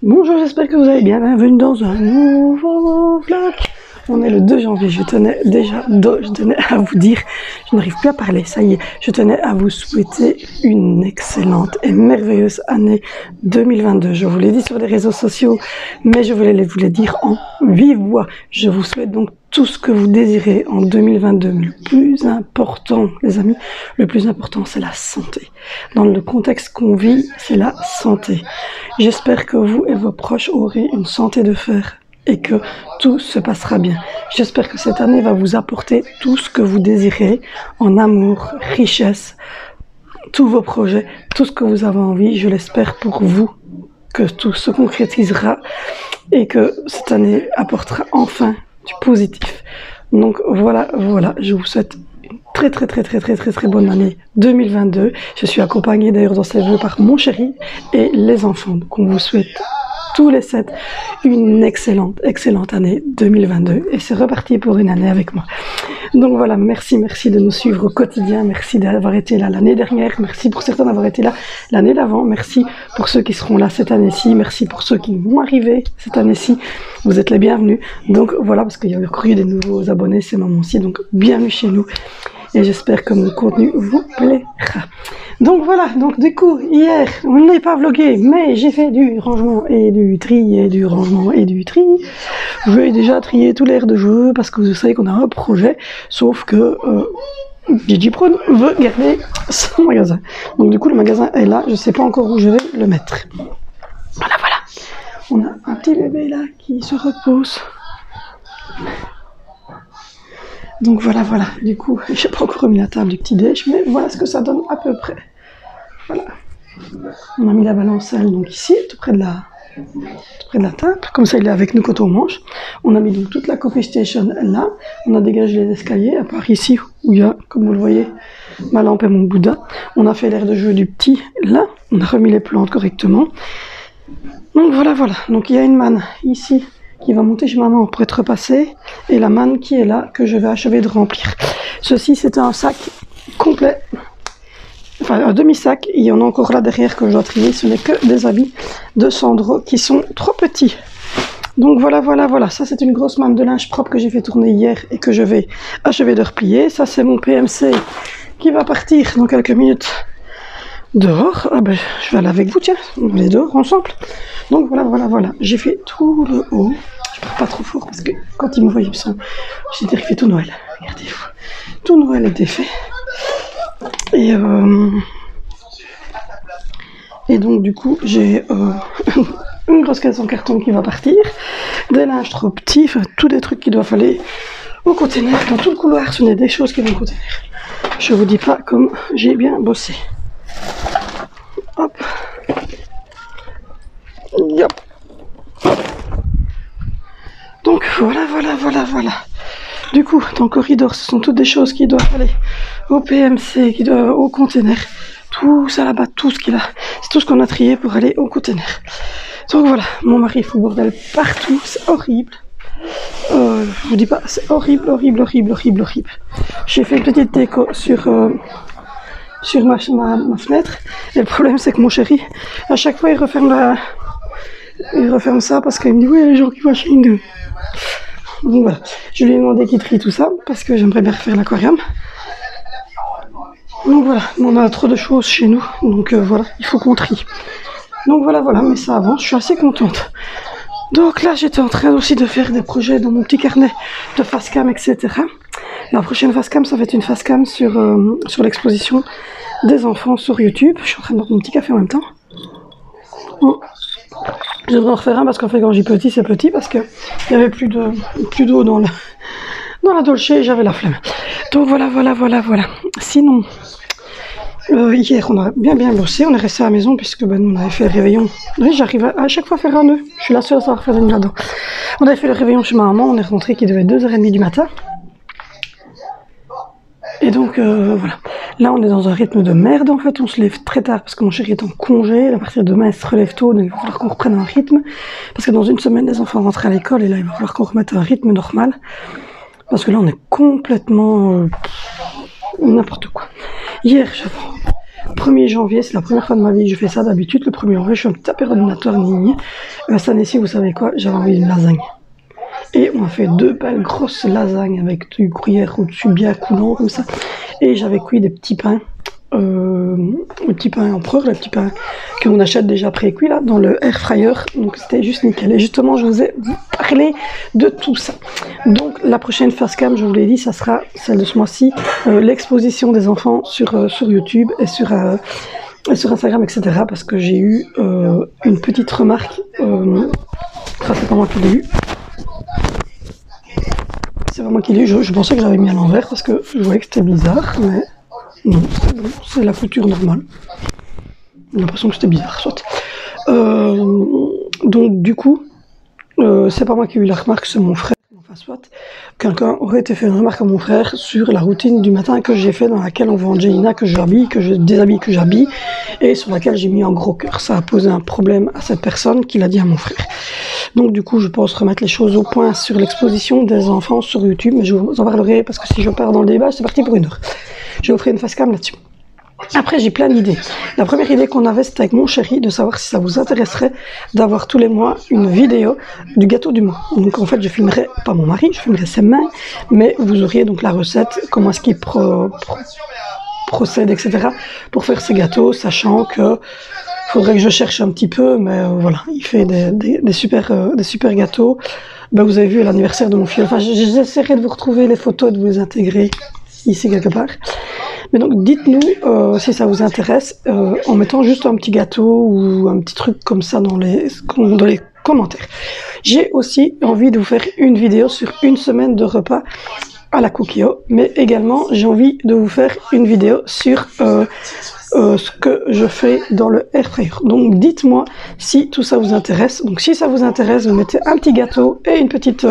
Bonjour, j'espère que vous allez bien. Bienvenue dans un nouveau vlog. On est le 2 janvier. Je tenais à vous dire, je n'arrive plus à parler, ça y est. Je tenais à vous souhaiter une excellente et merveilleuse année 2022. Je vous l'ai dit sur les réseaux sociaux, mais je voulais vous le dire en vive voix. Je vous souhaite donc tout ce que vous désirez en 2022. Mais le plus important, les amis, le plus important, c'est la santé. Dans le contexte qu'on vit, c'est la santé. J'espère que vous et vos proches aurez une santé de fer et que tout se passera bien. J'espère que cette année va vous apporter tout ce que vous désirez en amour, richesse, tous vos projets, tout ce que vous avez envie. Je l'espère pour vous, que tout se concrétisera et que cette année apportera enfin du positif. Donc voilà, je vous souhaite une très bonne année 2022. Je suis accompagnée d'ailleurs dans ces vœux par mon chéri et les enfants. Donc on vous souhaite tous les 7 une excellente année 2022 et c'est reparti pour une année avec moi. Donc voilà, merci de nous suivre au quotidien, merci d'avoir été là l'année dernière, merci pour certains d'avoir été là l'année d'avant, merci pour ceux qui seront là cette année-ci, merci pour ceux qui vont arriver cette année-ci, vous êtes les bienvenus. Donc voilà, parce qu'il y a encore eu des nouveaux abonnés ces moments-ci, donc bienvenue chez nous et j'espère que mon contenu vous plaira. Donc voilà, donc du coup, hier, on n'est pas vlogué, mais j'ai fait du rangement et du tri et du rangement et du tri. J'ai déjà trié tout l'air de jeu parce que vous savez qu'on a un projet, sauf que Digipron veut garder son magasin. Donc du coup, le magasin est là, je ne sais pas encore où je vais le mettre. Voilà. On a un petit bébé là qui se repose. Donc voilà, du coup, j'ai pas encore mis la table du petit déj, mais voilà ce que ça donne à peu près. Voilà. On a mis la balancelle donc ici, tout près de la table, comme ça il est avec nous quand on mange. On a mis donc toute la coffee station là, on a dégagé les escaliers, à part ici où il y a, comme vous le voyez, ma lampe et mon Bouddha. On a fait l'air de jeu du petit là, on a remis les plantes correctement. Donc voilà, donc il y a une manne ici qui va monter chez maman pour être repassée, et la manne qui est là, que je vais achever de remplir. Ceci, c'est un sac complet, enfin un demi-sac, il y en a encore là derrière que je dois trier, ce n'est que des habits de Sandro qui sont trop petits. Donc voilà, ça c'est une grosse manne de linge propre que j'ai fait tourner hier et que je vais achever de replier. Ça c'est mon PMC qui va partir dans quelques minutes dehors. Ah ben, je vais aller avec vous, tiens, on est dehors ensemble. Donc voilà, j'ai fait tout le haut. Je parle pas trop fort parce que quand il me voyait, j'ai dit, il fait tout Noël. Regardez-vous, tout Noël était fait. Et donc du coup, j'ai une grosse caisse en carton qui va partir, des linges trop petits, enfin tous des trucs qui doivent aller au conteneur. Dans tout le couloir, ce n'est des choses qui vont au conteneur. Je vous dis pas comme j'ai bien bossé. Hop. Yep. Donc voilà. Du coup, dans le corridor, ce sont toutes des choses qui doivent aller au PMC, qui doivent au conteneur. Tout ça là-bas, tout ce qu'il a, c'est tout ce qu'on a trié pour aller au conteneur. Donc voilà, mon mari fout le bordel partout, c'est horrible. Je vous dis pas, c'est horrible. J'ai fait une petite déco sur ma fenêtre. Et le problème, c'est que mon chéri, à chaque fois, il referme ça parce qu'il me dit, oui, il y a les gens qui vont chez nous. Donc voilà, je lui ai demandé qu'il trie tout ça parce que j'aimerais bien refaire l'aquarium. Donc voilà, on a trop de choses chez nous, donc voilà, il faut qu'on trie. Donc voilà, mais ça avance, je suis assez contente. Donc là, j'étais en train aussi de faire des projets dans mon petit carnet de facecam, etc. La prochaine facecam, ça va être une facecam sur l'exposition des enfants sur YouTube. Je suis en train de boire mon petit café en même temps. Bon. Je devrais en refaire un parce qu'en fait, quand j'ai petit, c'est petit parce qu'il n'y avait plus d'eau dans la Dolce et j'avais la flemme. Donc voilà. Sinon, hier, on a bien bossé. On est resté à la maison puisque on avait fait le réveillon. Oui, j'arrive à chaque fois à faire un nœud. Je suis la seule à savoir faire une là-dedans. On avait fait le réveillon chez ma maman. On est rentré qu'il devait être 2h30 du matin. Et donc voilà, là on est dans un rythme de merde en fait, on se lève très tard parce que mon chéri est en congé, à partir de demain il se relève tôt, donc il va falloir qu'on reprenne un rythme, parce que dans une semaine les enfants rentrent à l'école et là il va falloir qu'on remette un rythme normal, parce que là on est complètement n'importe quoi. Hier, 1er janvier, c'est la première fois de ma vie que je fais ça. D'habitude, le 1er janvier, je suis un petit apéro ordinateur ligne. Cette année-ci, vous savez quoi, j'avais envie d'une lasagne. Et on a fait 2 belles grosses lasagnes avec du gruyère au-dessus bien coulant comme ça. Et j'avais cuit des petits pains, les petits pains empereurs, les petits pains qu'on achète déjà pré-cuits là dans le air fryer. Donc c'était juste nickel. Et justement, je vous ai parlé de tout ça. Donc la prochaine facecam, je vous l'ai dit, ça sera celle de ce mois-ci, l'exposition des enfants sur YouTube et sur Instagram, etc. Parce que j'ai eu une petite remarque. Enfin, c'est pas moi qui l'ai eu. C'est vraiment qu'il est. Je pensais que j'avais mis à l'envers parce que je voyais que c'était bizarre, mais non, c'est bon, c'est la couture normale. J'ai l'impression que c'était bizarre, soit. Donc du coup, c'est pas moi qui ai eu la remarque, c'est mon frère. Enfin, soit. Quelqu'un aurait été fait une remarque à mon frère sur la routine du matin que j'ai fait, dans laquelle on voit Angelina que j'habille, que je déshabille, que j'habille, et sur laquelle j'ai mis en gros cœur. Ça a posé un problème à cette personne qui l'a dit à mon frère. Donc du coup, je pense remettre les choses au point sur l'exposition des enfants sur YouTube, mais je vous en parlerai parce que si je pars dans le débat, c'est parti pour 1 heure. Je vous ferai une facecam là-dessus. Après, j'ai plein d'idées. La première idée qu'on avait, c'était avec mon chéri, de savoir si ça vous intéresserait d'avoir tous les mois une vidéo du gâteau du mois. Donc en fait, je filmerai, pas mon mari, je filmerai ses mains, mais vous auriez donc la recette, comment est-ce qu'il procède, etc. pour faire ces gâteaux, sachant que faudrait que je cherche un petit peu, mais voilà, il fait des super gâteaux. Ben, vous avez vu l'anniversaire de mon fils. Enfin, j'essaierai de vous retrouver les photos, de vous les intégrer ici quelque part. Mais donc, dites-nous si ça vous intéresse, en mettant juste un petit gâteau ou un petit truc comme ça dans les commentaires. J'ai aussi envie de vous faire une vidéo sur 1 semaine de repas à la Cookio, mais également j'ai envie de vous faire une vidéo sur ce que je fais dans le air fryer. Donc dites-moi si tout ça vous intéresse. Donc si ça vous intéresse, vous mettez un petit gâteau et une petite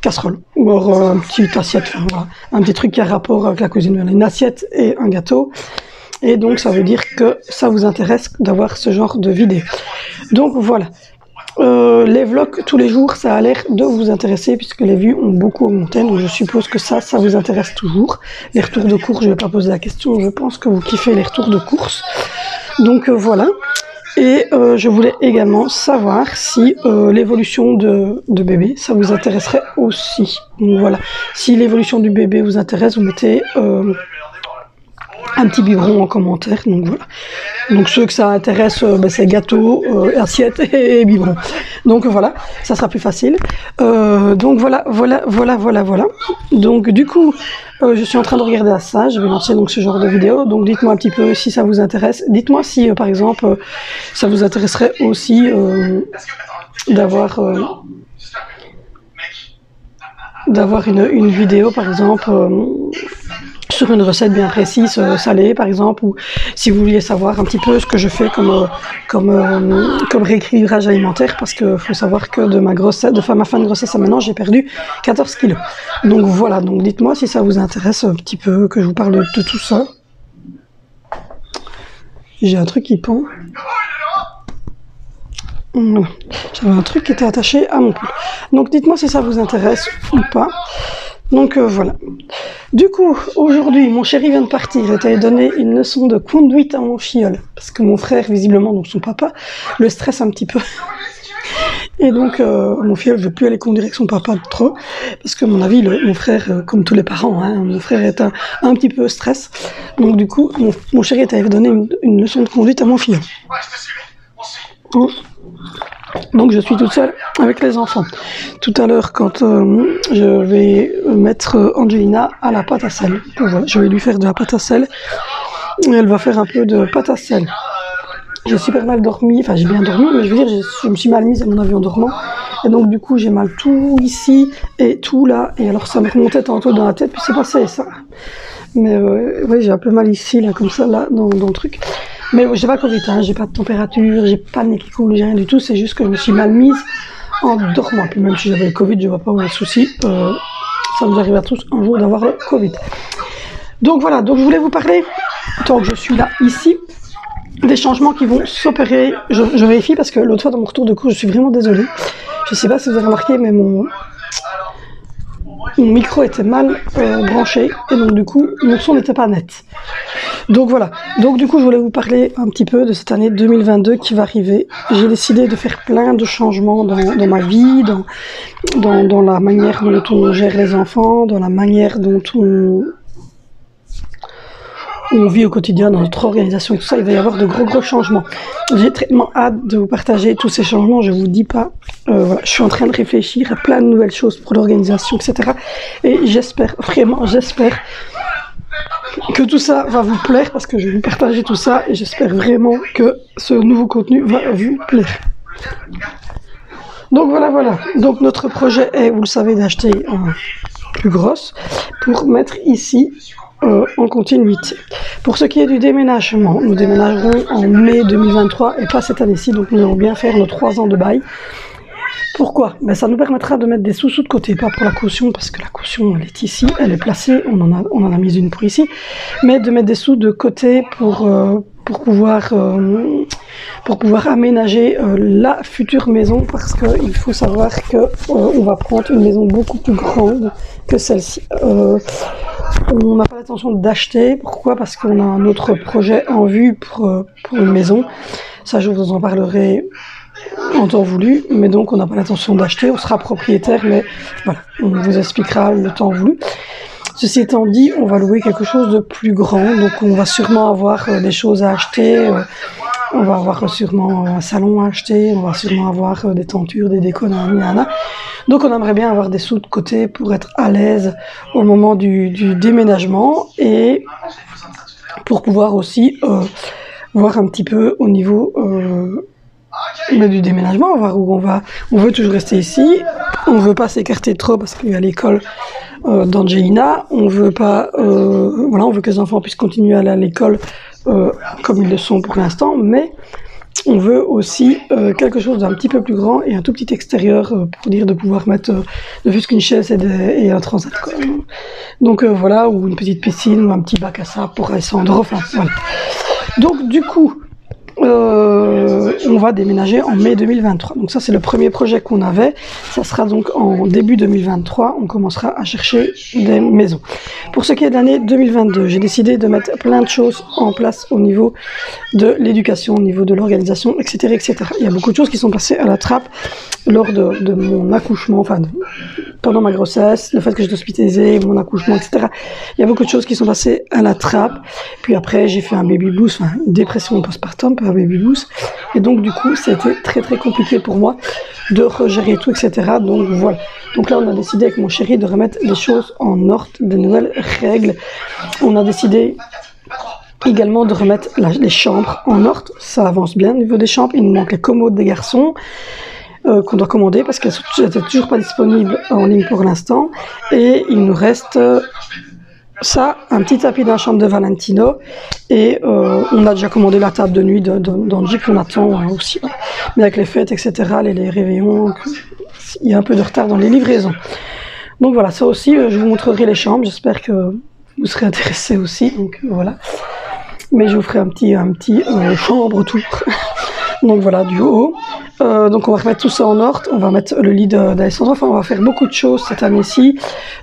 casserole, ou alors une petite assiette, enfin, voilà, un petit truc qui a rapport avec la cuisine, une assiette et un gâteau. Et donc ça veut dire que ça vous intéresse d'avoir ce genre de vidéo. Donc voilà. Les vlogs tous les jours, ça a l'air de vous intéresser puisque les vues ont beaucoup augmenté, donc je suppose que ça vous intéresse toujours. Les retours de course, je ne vais pas poser la question, je pense que vous kiffez les retours de course. Donc voilà. Et je voulais également savoir si l'évolution de bébé, ça vous intéresserait aussi. Donc voilà. Si l'évolution du bébé vous intéresse, vous mettez un petit biberon en commentaire, donc voilà. Donc ceux que ça intéresse, c'est gâteau, assiette et biberon. Donc voilà, ça sera plus facile. Donc voilà. Donc du coup, je suis en train de regarder à ça, je vais lancer donc ce genre de vidéo. Donc dites-moi un petit peu si ça vous intéresse. Dites-moi si par exemple, ça vous intéresserait aussi d'avoir une vidéo par exemple sur une recette bien précise, salée par exemple, ou si vous vouliez savoir un petit peu ce que je fais comme rééquilibrage alimentaire, parce que faut savoir que de ma fin de grossesse à maintenant, j'ai perdu 14 kilos. Donc voilà, donc dites-moi si ça vous intéresse un petit peu que je vous parle de tout ça. J'ai un truc qui pend. Voilà. J'avais un truc qui était attaché à mon pull. Donc dites-moi si ça vous intéresse ou pas. Donc voilà. Du coup, aujourd'hui, mon chéri vient de partir. Je t'avais donné une leçon de conduite à mon filleul. Parce que mon frère, visiblement, donc son papa, le stresse un petit peu. Et donc, mon filleul ne veut plus aller conduire avec son papa trop. Parce que, à mon avis, mon frère, comme tous les parents, hein, mon frère est un petit peu stress. Donc du coup, mon chéri t'avait donné une leçon de conduite à mon filleul. Donc je suis toute seule avec les enfants. Tout à l'heure, quand je vais mettre Angelina à la pâte à sel, voilà, je vais lui faire de la pâte à sel. Et elle va faire un peu de pâte à sel. J'ai super mal dormi, enfin j'ai bien dormi, mais je veux dire, je me suis mal mise à mon avis en dormant. Et donc du coup, j'ai mal tout ici et tout là. Et alors ça me remontait tantôt dans la tête, puis c'est passé ça. Mais ouais, j'ai un peu mal ici, là, comme ça, là, dans le truc. Mais j'ai pas Covid, hein, j'ai pas de température, j'ai pas le nez qui coule, j'ai rien du tout, c'est juste que je me suis mal mise en dormant. Puis même si j'avais le Covid, je vois pas où est le souci. Ça nous arrive à tous un jour d'avoir le Covid. Donc voilà, donc je voulais vous parler, tant que je suis là, ici, des changements qui vont s'opérer. Je vérifie parce que l'autre fois dans mon retour de cours, je suis vraiment désolée. Je sais pas si vous avez remarqué, mais mon micro était mal branché et donc du coup mon son n'était pas net. Donc voilà, donc du coup je voulais vous parler un petit peu de cette année 2022 qui va arriver. J'ai décidé de faire plein de changements dans ma vie, dans la manière dont on gère les enfants, dans la manière dont on vit au quotidien, dans notre organisation et tout ça. Il va y avoir de gros changements. J'ai tellement hâte de vous partager tous ces changements, je vous dis pas. Voilà, je suis en train de réfléchir à plein de nouvelles choses pour l'organisation, etc. Et j'espère, vraiment j'espère que tout ça va vous plaire parce que je vais vous partager tout ça et j'espère vraiment que ce nouveau contenu va vous plaire. Donc voilà. Donc notre projet est, vous le savez, d'acheter un plus grosse pour mettre ici en continuité. Pour ce qui est du déménagement, nous déménagerons en mai 2023 et pas cette année-ci, donc nous allons bien faire nos 3 ans de bail. Pourquoi? Ben, ça nous permettra de mettre des sous de côté, pas pour la caution, parce que la caution elle est ici, elle est placée, on en a mis une pour ici, mais de mettre des sous de côté pour pouvoir aménager la future maison, parce qu'il faut savoir que on va prendre une maison beaucoup plus grande que celle-ci. On n'a pas l'intention d'acheter. Pourquoi? Parce qu'on a un autre projet en vue pour une maison. Ça, je vous en parlerai en temps voulu, mais donc on n'a pas l'intention d'acheter, on sera propriétaire, mais voilà, on vous expliquera le temps voulu. Ceci étant dit, on va louer quelque chose de plus grand, donc on va sûrement avoir des choses à acheter, on va avoir sûrement un salon à acheter, on va sûrement avoir des tentures, des décos, donc on aimerait bien avoir des sous de côté pour être à l'aise au moment du déménagement et pour pouvoir aussi voir un petit peu au niveau du déménagement, on va voir où on va. On veut toujours rester ici, on veut pas s'écarter trop parce qu'il y a l'école d'Angelina, on veut pas, on veut que les enfants puissent continuer à aller à l'école comme ils le sont pour l'instant, mais on veut aussi quelque chose d'un petit peu plus grand et un tout petit extérieur pour dire de pouvoir mettre ne fût-ce qu'une chaise et un transat, quoi. Donc voilà, ou une petite piscine ou un petit bac à sable pour Alessandro, enfin voilà. Donc du coup, on va déménager en mai 2023. Donc ça c'est le premier projet qu'on avait. Ça sera donc en début 2023. On commencera à chercher des maisons. Pour ce qui est de l'année 2022, j'ai décidé de mettre plein de choses en place au niveau de l'éducation, au niveau de l'organisation, etc., etc. Il y a beaucoup de choses qui sont passées à la trappe lors de mon accouchement, enfin pendant ma grossesse, le fait que j'étais hospitalisée, mon accouchement, etc. Il y a beaucoup de choses qui sont passées à la trappe. Puis après, j'ai fait un baby blues, enfin une dépression postpartum, pas un baby blues. Et donc du coup, c'était très compliqué pour moi de regérer tout, etc. Donc voilà. Donc là, on a décidé avec mon chéri de remettre les choses en ordre, de nouvelles règles. On a décidé également de remettre les chambres en ordre. Ça avance bien au niveau des chambres. Il nous manque les commodes des garçons. Qu'on doit commander parce qu'elles n'étaient toujours pas disponibles en ligne pour l'instant. Et il nous reste ça, un petit tapis dans la chambre de Valentino. Et on a déjà commandé la table de nuit d'Angie qu'on attend aussi. Mais avec les fêtes, etc., les réveillons, il y a un peu de retard dans les livraisons. Donc voilà, ça aussi, je vous montrerai les chambres. J'espère que vous serez intéressés aussi. Donc voilà. Mais je vous ferai un petit chambre tour. Donc voilà, du haut. Donc on va remettre tout ça en ordre, on va mettre le lit d'Alessandro, enfin on va faire beaucoup de choses cette année-ci.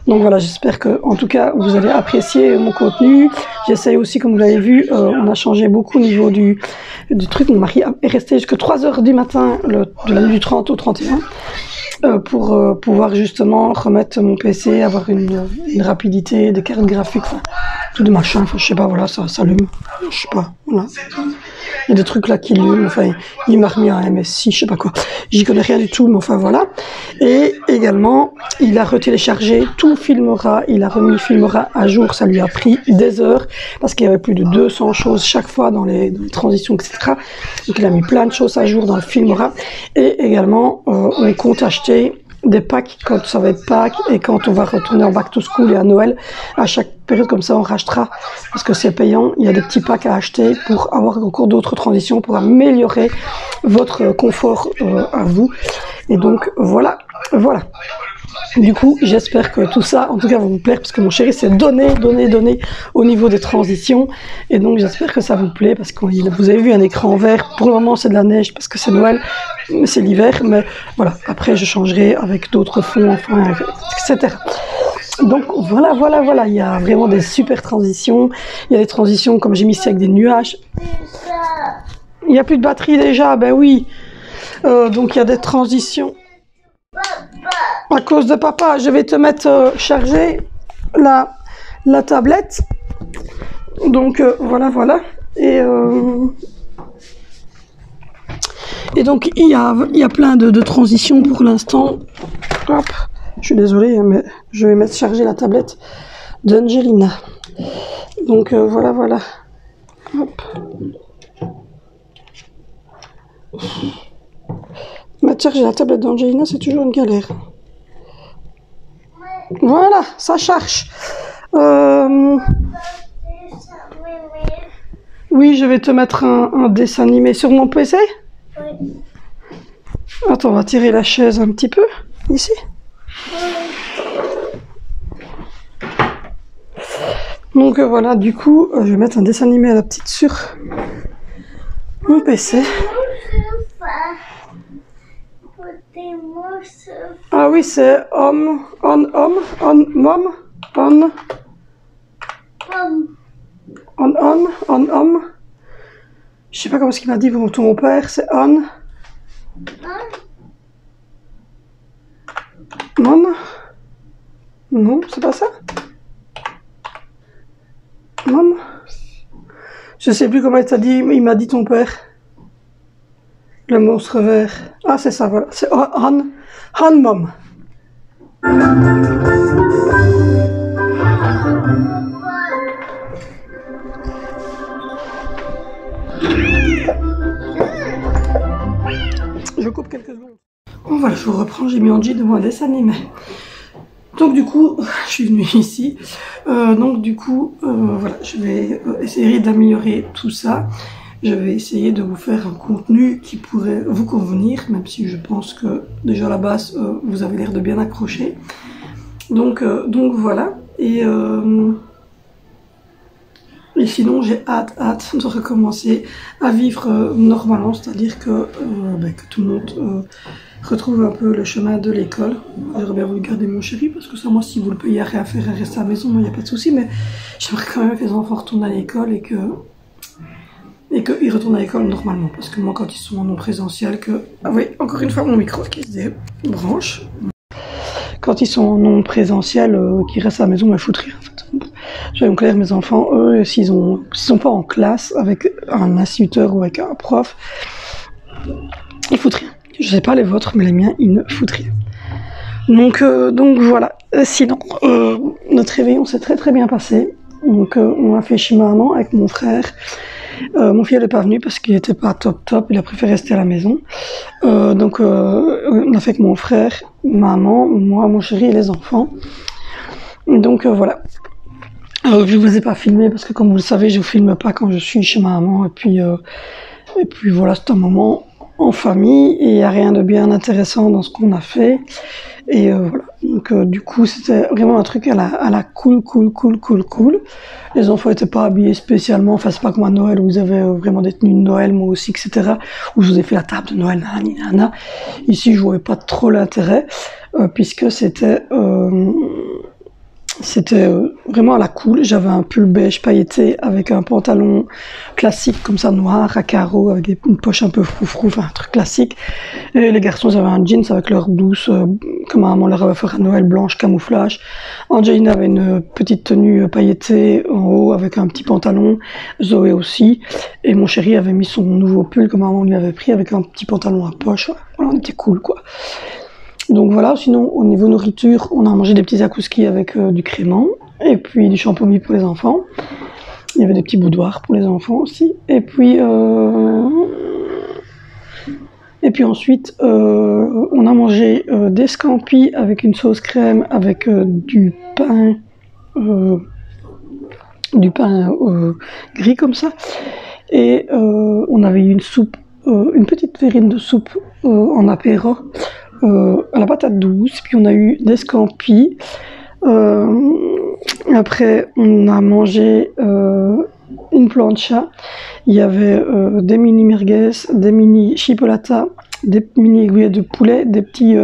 Donc voilà, j'espère que en tout cas vous allez apprécier mon contenu. J'essaye aussi, comme vous l'avez vu, on a changé beaucoup au niveau du truc. Mon mari est resté jusqu'à 3 heures du matin de la nuit du 30 au 31 pour pouvoir justement remettre mon PC, avoir une rapidité, des cartes graphiques, enfin tout de machin, enfin je sais pas, voilà, ça s'allume, je sais pas, voilà. Il y a des trucs là qui allument, enfin il m'a remis un MSI, je sais pas quoi, j'y connais rien du tout, mais enfin voilà. Et également, il a retéléchargé tout Filmora, il a remis Filmora à jour, ça lui a pris des heures, parce qu'il y avait plus de 200 choses chaque fois dans les transitions, etc. Donc il a mis plein de choses à jour dans le Filmora. Et également, on compte acheter des packs quand ça va être Pâques et quand on va retourner en back to school et à Noël. À chaque période comme ça, on rachètera parce que c'est payant. Il y a des petits packs à acheter pour avoir encore d'autres transitions, pour améliorer votre confort à vous. Et donc voilà. Du coup, j'espère que tout ça, en tout cas, va vous plaire, parce que mon chéri s'est donné au niveau des transitions. Et donc, j'espère que ça vous plaît, parce que vous avez vu un écran vert. Pour le moment, c'est de la neige, parce que c'est Noël, c'est l'hiver. Mais voilà, après, je changerai avec d'autres fonds, enfin, etc. Donc voilà, il y a vraiment des super transitions. Il y a des transitions comme j'ai mis ici avec des nuages. Il n'y a plus de batterie déjà, ben oui. Donc il y a des transitions. À cause de papa, je vais te mettre charger la tablette. Donc voilà. Et donc il y a plein de transitions pour l'instant. Hop, je suis désolée, mais je vais mettre charger la tablette d'Angelina. Donc voilà. Hop. Mettre charger la tablette d'Angelina, c'est toujours une galère. Voilà, ça charge. Oui, je vais te mettre un dessin animé sur mon PC. Oui. Attends, on va tirer la chaise un petit peu, ici. Donc voilà, du coup, je vais mettre un dessin animé à la petite sur mon PC. Ah oui, c'est homme. Je sais pas comment ce qu'il m'a dit pour ton père, c'est on. Non, c'est pas ça. Non. Je sais plus comment il m'a dit ton père. Le monstre vert. Ah, c'est ça, voilà. C'est Han Mom. Je coupe quelques secondes. Bon, voilà, je vous reprends. J'ai mis Angie devant un dessin animé. Donc du coup, je suis venue ici. Voilà, je vais essayer d'améliorer tout ça. Je vais essayer de vous faire un contenu qui pourrait vous convenir, même si je pense que déjà à la base, vous avez l'air de bien accrocher. Donc voilà. Et sinon, j'ai hâte de recommencer à vivre normalement, c'est-à-dire que tout le monde retrouve un peu le chemin de l'école. J'aimerais bien vous garder mon chéri, parce que ça, moi, si vous le payez à rien faire, à rester à la maison, il n'y a pas de souci, mais j'aimerais quand même que les enfants retournent à l'école et qu'ils retournent à l'école normalement, parce que moi, quand ils sont en non présentiel, ah oui, encore une fois, mon micro qui se débranche. Quand ils sont en non présentiel, qu'ils restent à la maison, ils foutent rien, en fait. Soyons clairs, mes enfants, eux, s'ils sont pas en classe avec un instituteur ou avec un prof, ils foutent rien. Je sais pas les vôtres, mais les miens, ils ne foutent rien. Donc voilà. Sinon, notre réveillon s'est très bien passé. Donc on a fait chez maman avec mon frère. Mon fils n'est pas venu parce qu'il n'était pas top, il a préféré rester à la maison. Donc on a fait avec mon frère, maman, moi, mon chéri et les enfants. Donc voilà. Je vous ai pas filmé parce que comme vous le savez, je vous filme pas quand je suis chez maman. Et puis voilà, c'est un moment en famille et il n'y a rien de bien intéressant dans ce qu'on a fait. Et voilà, donc du coup c'était vraiment un truc à la cool. Les enfants n'étaient pas habillés spécialement, enfin c'est pas comme à Noël où vous avez vraiment des tenues de Noël, moi aussi, etc. Où je vous ai fait la table de Noël, nanana. Ici je voyais pas trop l'intérêt, puisque c'était vraiment à la cool. J'avais un pull beige pailleté avec un pantalon classique comme ça, noir, à carreaux, avec une poche un peu froufrou, enfin un truc classique. Et les garçons, ils avaient un jeans avec leur blouse, comme maman leur avait fait à Noël, blanche, camouflage. Angelina avait une petite tenue pailletée en haut avec un petit pantalon, Zoé aussi. Et mon chéri avait mis son nouveau pull que maman lui avait pris avec un petit pantalon à poche. Voilà, on était cool, quoi. Donc voilà, sinon au niveau nourriture, on a mangé des petits zakouskis avec du crément et puis du champomis pour les enfants. Il y avait des petits boudoirs pour les enfants aussi. Et puis ensuite, on a mangé des scampis avec une sauce crème, avec du pain gris comme ça. Et on avait eu une soupe, une petite terrine de soupe en apéro. À la patate douce, puis on a eu des scampis. Après, on a mangé une plancha. Il y avait des mini merguez, des mini chipolata des mini aiguillettes de poulet, des petits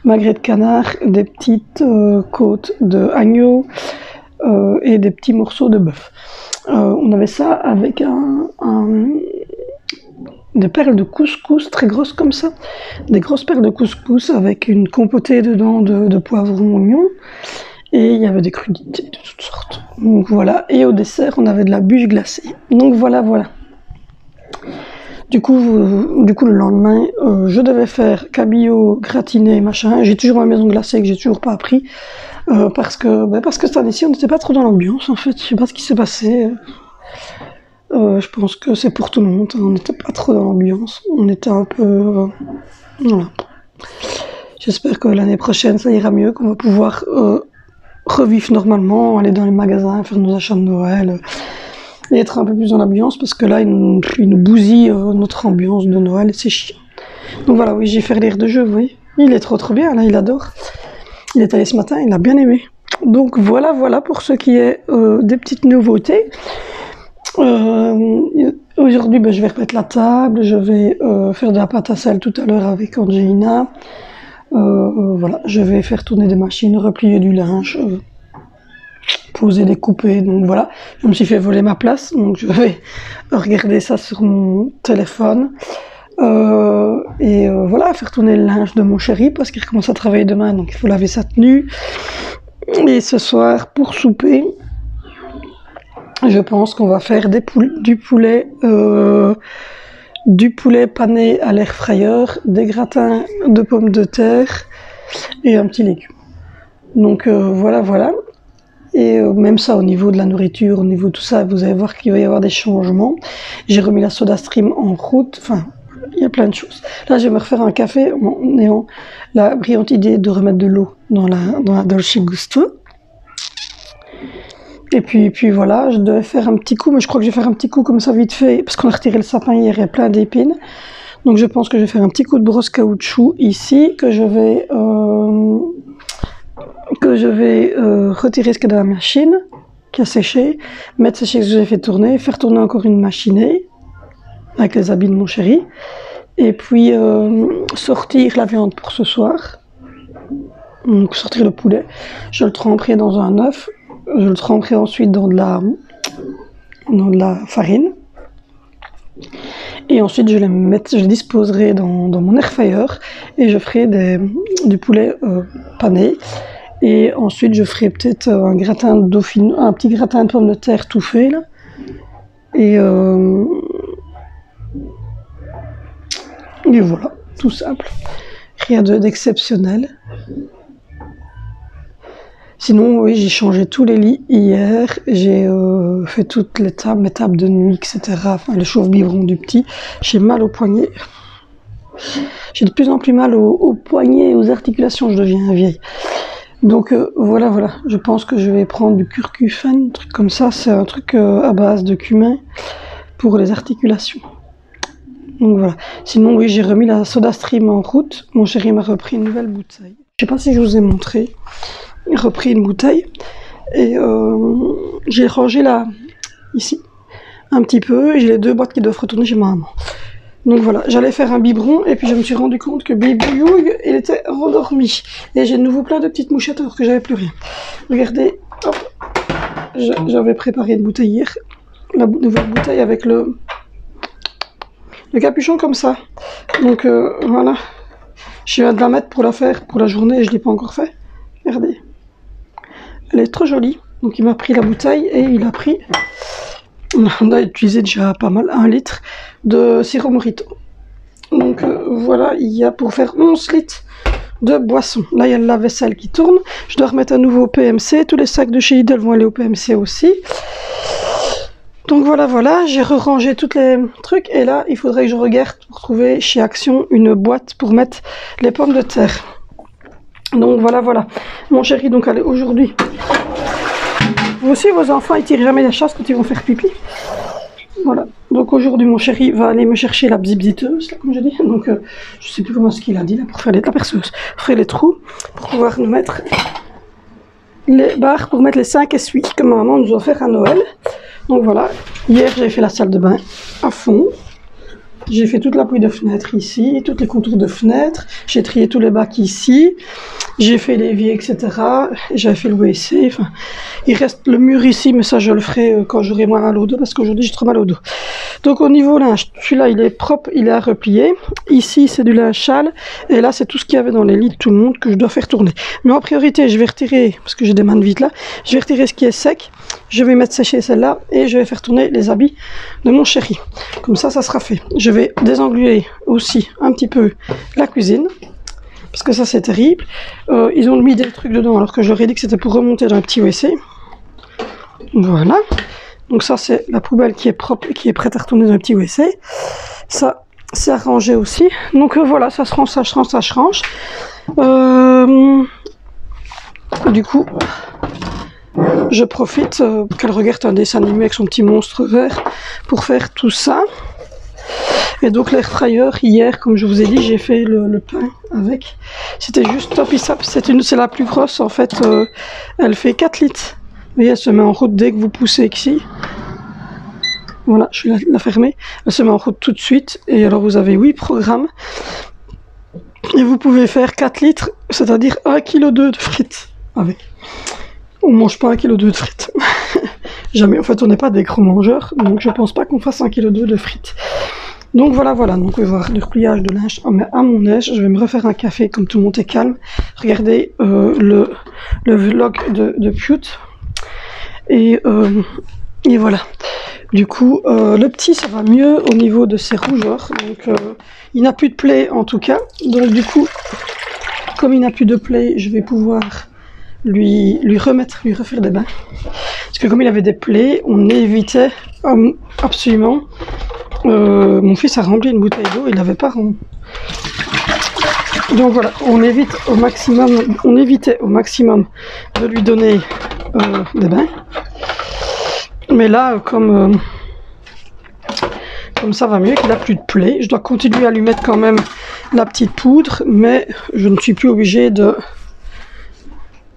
magrets de canard, des petites côtes d'agneau et des petits morceaux de bœuf. On avait ça avec des perles de couscous très grosses comme ça, des grosses perles de couscous avec une compotée dedans de poivrons, oignons, et il y avait des crudités de toutes sortes. Donc voilà, et au dessert on avait de la bûche glacée. Donc voilà. Du coup le lendemain, je devais faire cabillaud gratiné machin. J'ai toujours ma maison glacée que j'ai toujours pas appris parce que cette année-ci on n'était pas trop dans l'ambiance en fait. Je sais pas ce qui s'est passé. Je pense que c'est pour tout le monde. On n'était pas trop dans l'ambiance. On était un peu voilà. J'espère que l'année prochaine ça ira mieux, qu'on va pouvoir revivre normalement, aller dans les magasins, faire nos achats de Noël. Et être un peu plus dans l'ambiance parce que là il nous bousille notre ambiance de Noël et c'est chiant. Donc voilà, oui, j'ai fait l'air de jeu, vous voyez. Il est trop bien, là, il adore. Il est allé ce matin, il a bien aimé. Donc voilà pour ce qui est des petites nouveautés. Aujourd'hui, je vais remettre la table, je vais faire de la pâte à sel tout à l'heure avec Angelina. Voilà, je vais faire tourner des machines, replier du linge. Poser, découper, donc voilà. Je me suis fait voler ma place, donc je vais regarder ça sur mon téléphone. Voilà, faire tourner le linge de mon chéri, parce qu'il recommence à travailler demain, donc il faut laver sa tenue. Et ce soir, pour souper, je pense qu'on va faire du poulet pané à l'air fryer, des gratins de pommes de terre et un petit légume. Donc voilà. Et même ça, au niveau de la nourriture, au niveau de tout ça, vous allez voir qu'il va y avoir des changements. J'ai remis la SodaStream en route, enfin, il y a plein de choses. Là, je vais me refaire un café en ayant la brillante idée de remettre de l'eau dans la Dolce Gusto. Et puis voilà, je devais faire un petit coup, mais je crois que je vais faire un petit coup comme ça vite fait, parce qu'on a retiré le sapin hier, il y a plein d'épines. Donc je pense que je vais faire un petit coup de brosse caoutchouc ici, que je vais retirer ce qu'il y a dans la machine qui a séché, mettre sécher ce que j'ai fait tourner, faire tourner encore une machinée avec les habits de mon chéri, et puis sortir la viande pour ce soir, donc sortir le poulet. Je le tremperai dans un œuf, je le tremperai ensuite dans de la farine, et ensuite je le disposerai dans mon air fryer et je ferai du poulet pané. Et ensuite, je ferai peut-être un petit gratin de pommes de terre tout fait, là. Et voilà, tout simple. Rien d'exceptionnel. Sinon, oui, j'ai changé tous les lits hier. J'ai fait toutes mes tables de nuit, etc. Enfin, le chauffe-biberon du petit. J'ai mal au poignet. J'ai de plus en plus mal aux poignets et aux articulations. Je deviens vieille. Donc voilà, je pense que je vais prendre du curcufène, un truc comme ça, c'est un truc à base de cumin pour les articulations. Donc voilà. Sinon oui, j'ai remis la SodaStream en route, mon chéri m'a repris une nouvelle bouteille. Je sais pas si je vous ai montré, il a repris une bouteille et j'ai rangé là, ici, un petit peu, et j'ai les 2 boîtes qui doivent retourner chez ma maman. Donc voilà, j'allais faire un biberon et puis je me suis rendu compte que Bibouille, il était rendormi. Et j'ai de nouveau plein de petites mouchettes alors que j'avais plus rien. Regardez, hop, j'avais préparé une bouteille hier, la nouvelle bouteille avec le capuchon comme ça. Donc voilà, je viens de la mettre pour la faire pour la journée et je ne l'ai pas encore fait. Regardez, elle est trop jolie. Donc il m'a pris la bouteille et il a pris... On a utilisé déjà pas mal, 1 litre de sirop Morito. Donc voilà, il y a pour faire 11 litres de boisson. Là, il y a la vaisselle qui tourne. Je dois remettre un nouveau PMC. Tous les sacs de chez Lidl vont aller au PMC aussi. Donc voilà, j'ai rangé tous les trucs. Et là, il faudrait que je regarde pour trouver chez Action une boîte pour mettre les pommes de terre. Donc voilà. Mon chéri, donc allez, aujourd'hui... Vous aussi, vos enfants, ils tirent jamais la chasse quand ils vont faire pipi. Voilà. Donc aujourd'hui, mon chéri va aller me chercher la bzibziteuse, là, comme je dis. Donc, je sais plus comment ce qu'il a dit, là, pour faire la perceuse. Faire les trous, pour pouvoir nous mettre les barres, pour mettre les 5 essuies que ma maman nous a offert à Noël. Donc voilà. Hier, j'ai fait la salle de bain à fond. J'ai fait toute la pluie de fenêtre ici, toutes les contours de fenêtre. J'ai trié tous les bacs ici. J'ai fait l'évier, etc. J'avais fait le WC. Enfin, il reste le mur ici, mais ça je le ferai quand j'aurai moins mal au dos, parce qu'aujourd'hui j'ai trop mal au dos. Donc au niveau linge, celui-là il est propre, il est à replier. Ici c'est du linge sale. Et là c'est tout ce qu'il y avait dans les lits de tout le monde que je dois faire tourner. Mais en priorité je vais retirer, parce que j'ai des mains de vide là, je vais retirer ce qui est sec. Je vais mettre sécher celle-là et je vais faire tourner les habits de mon chéri. Comme ça sera fait. Je vais désengluer aussi un petit peu la cuisine. Parce que ça c'est terrible. Ils ont mis des trucs dedans alors que je leur ai dit que c'était pour remonter dans un petit WC. Voilà. Donc ça c'est la poubelle qui est propre et qui est prête à retourner dans un petit WC. Ça c'est à ranger aussi. Donc voilà, ça se range, ça se range, ça se range. Du coup, je profite qu'elle regarde un dessin animé avec son petit monstre vert pour faire tout ça. Et donc l'air fryer, hier, comme je vous ai dit, j'ai fait le pain avec. C'était juste top, c'est la plus grosse en fait. Elle fait 4 litres. Vous voyez, elle se met en route dès que vous poussez ici. Voilà, je vais la fermer. Elle se met en route tout de suite. Et alors vous avez 8 programmes. Et vous pouvez faire 4 litres, c'est-à-dire 1,2 kg de frites avec. On mange pas 1,2 kg de frites. Jamais. En fait, on n'est pas des gros mangeurs, donc je pense pas qu'on fasse 1,2 kg de frites. Donc voilà, donc on va voir du repliage de linge à mon aise. Je vais me refaire un café comme tout le monde est calme. Regardez le vlog de Pute. Et voilà. Du coup, le petit, ça va mieux au niveau de ses rougeurs. Donc, il n'a plus de plaie en tout cas. Donc du coup, comme il n'a plus de plaie, je vais pouvoir lui refaire des bains. Parce que comme il avait des plaies, on évitait absolument. Mon fils a rempli une bouteille d'eau, il n'avait pas rempli. Donc voilà, on évitait au maximum de lui donner des bains. Mais là, comme ça va mieux, qu'il n'a plus de plaies, je dois continuer à lui mettre quand même la petite poudre, mais je ne suis plus obligée de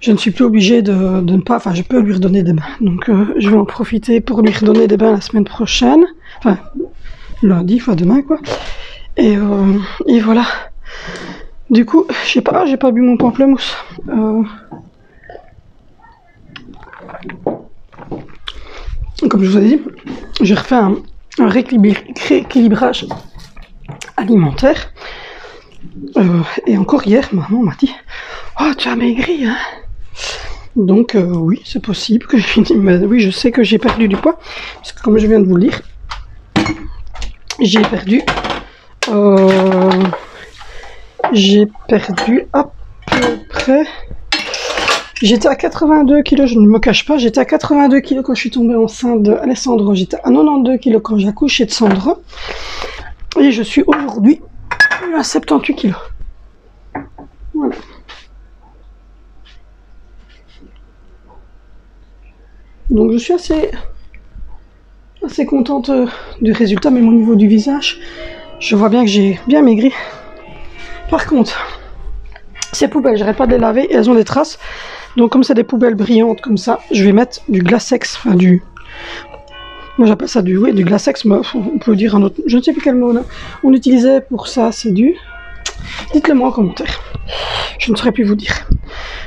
ne pas, enfin je peux lui redonner des bains. Donc je vais en profiter pour lui redonner des bains la semaine prochaine, enfin lundi, enfin demain quoi. Et voilà. Du coup, j'ai pas bu mon pamplemousse. Comme je vous ai dit, j'ai refait un rééquilibrage alimentaire. Et encore hier, maman m'a dit « Oh, tu as maigri, hein ?» Donc oui, c'est possible que oui, je sais que j'ai perdu du poids. Parce que comme je viens de vous le dire, j'ai perdu à peu près. J'étais à 82 kg, je ne me cache pas, j'étais à 82 kg quand je suis tombée enceinte de Alessandro, j'étais à 92 kg quand j'ai accouché de Sandro, et je suis aujourd'hui à 78 kg. Voilà. Donc je suis assez contente du résultat, même au niveau du visage, je vois bien que j'ai bien maigri. Par contre, ces poubelles, j'arrête pas de les laver et elles ont des traces. Donc comme c'est des poubelles brillantes comme ça, je vais mettre du Glasex, enfin moi j'appelle ça du Glasex, mais on peut dire un autre, je ne sais plus quel mot on utilisait pour ça, c'est du... Dites-le moi en commentaire, je ne saurais plus vous dire.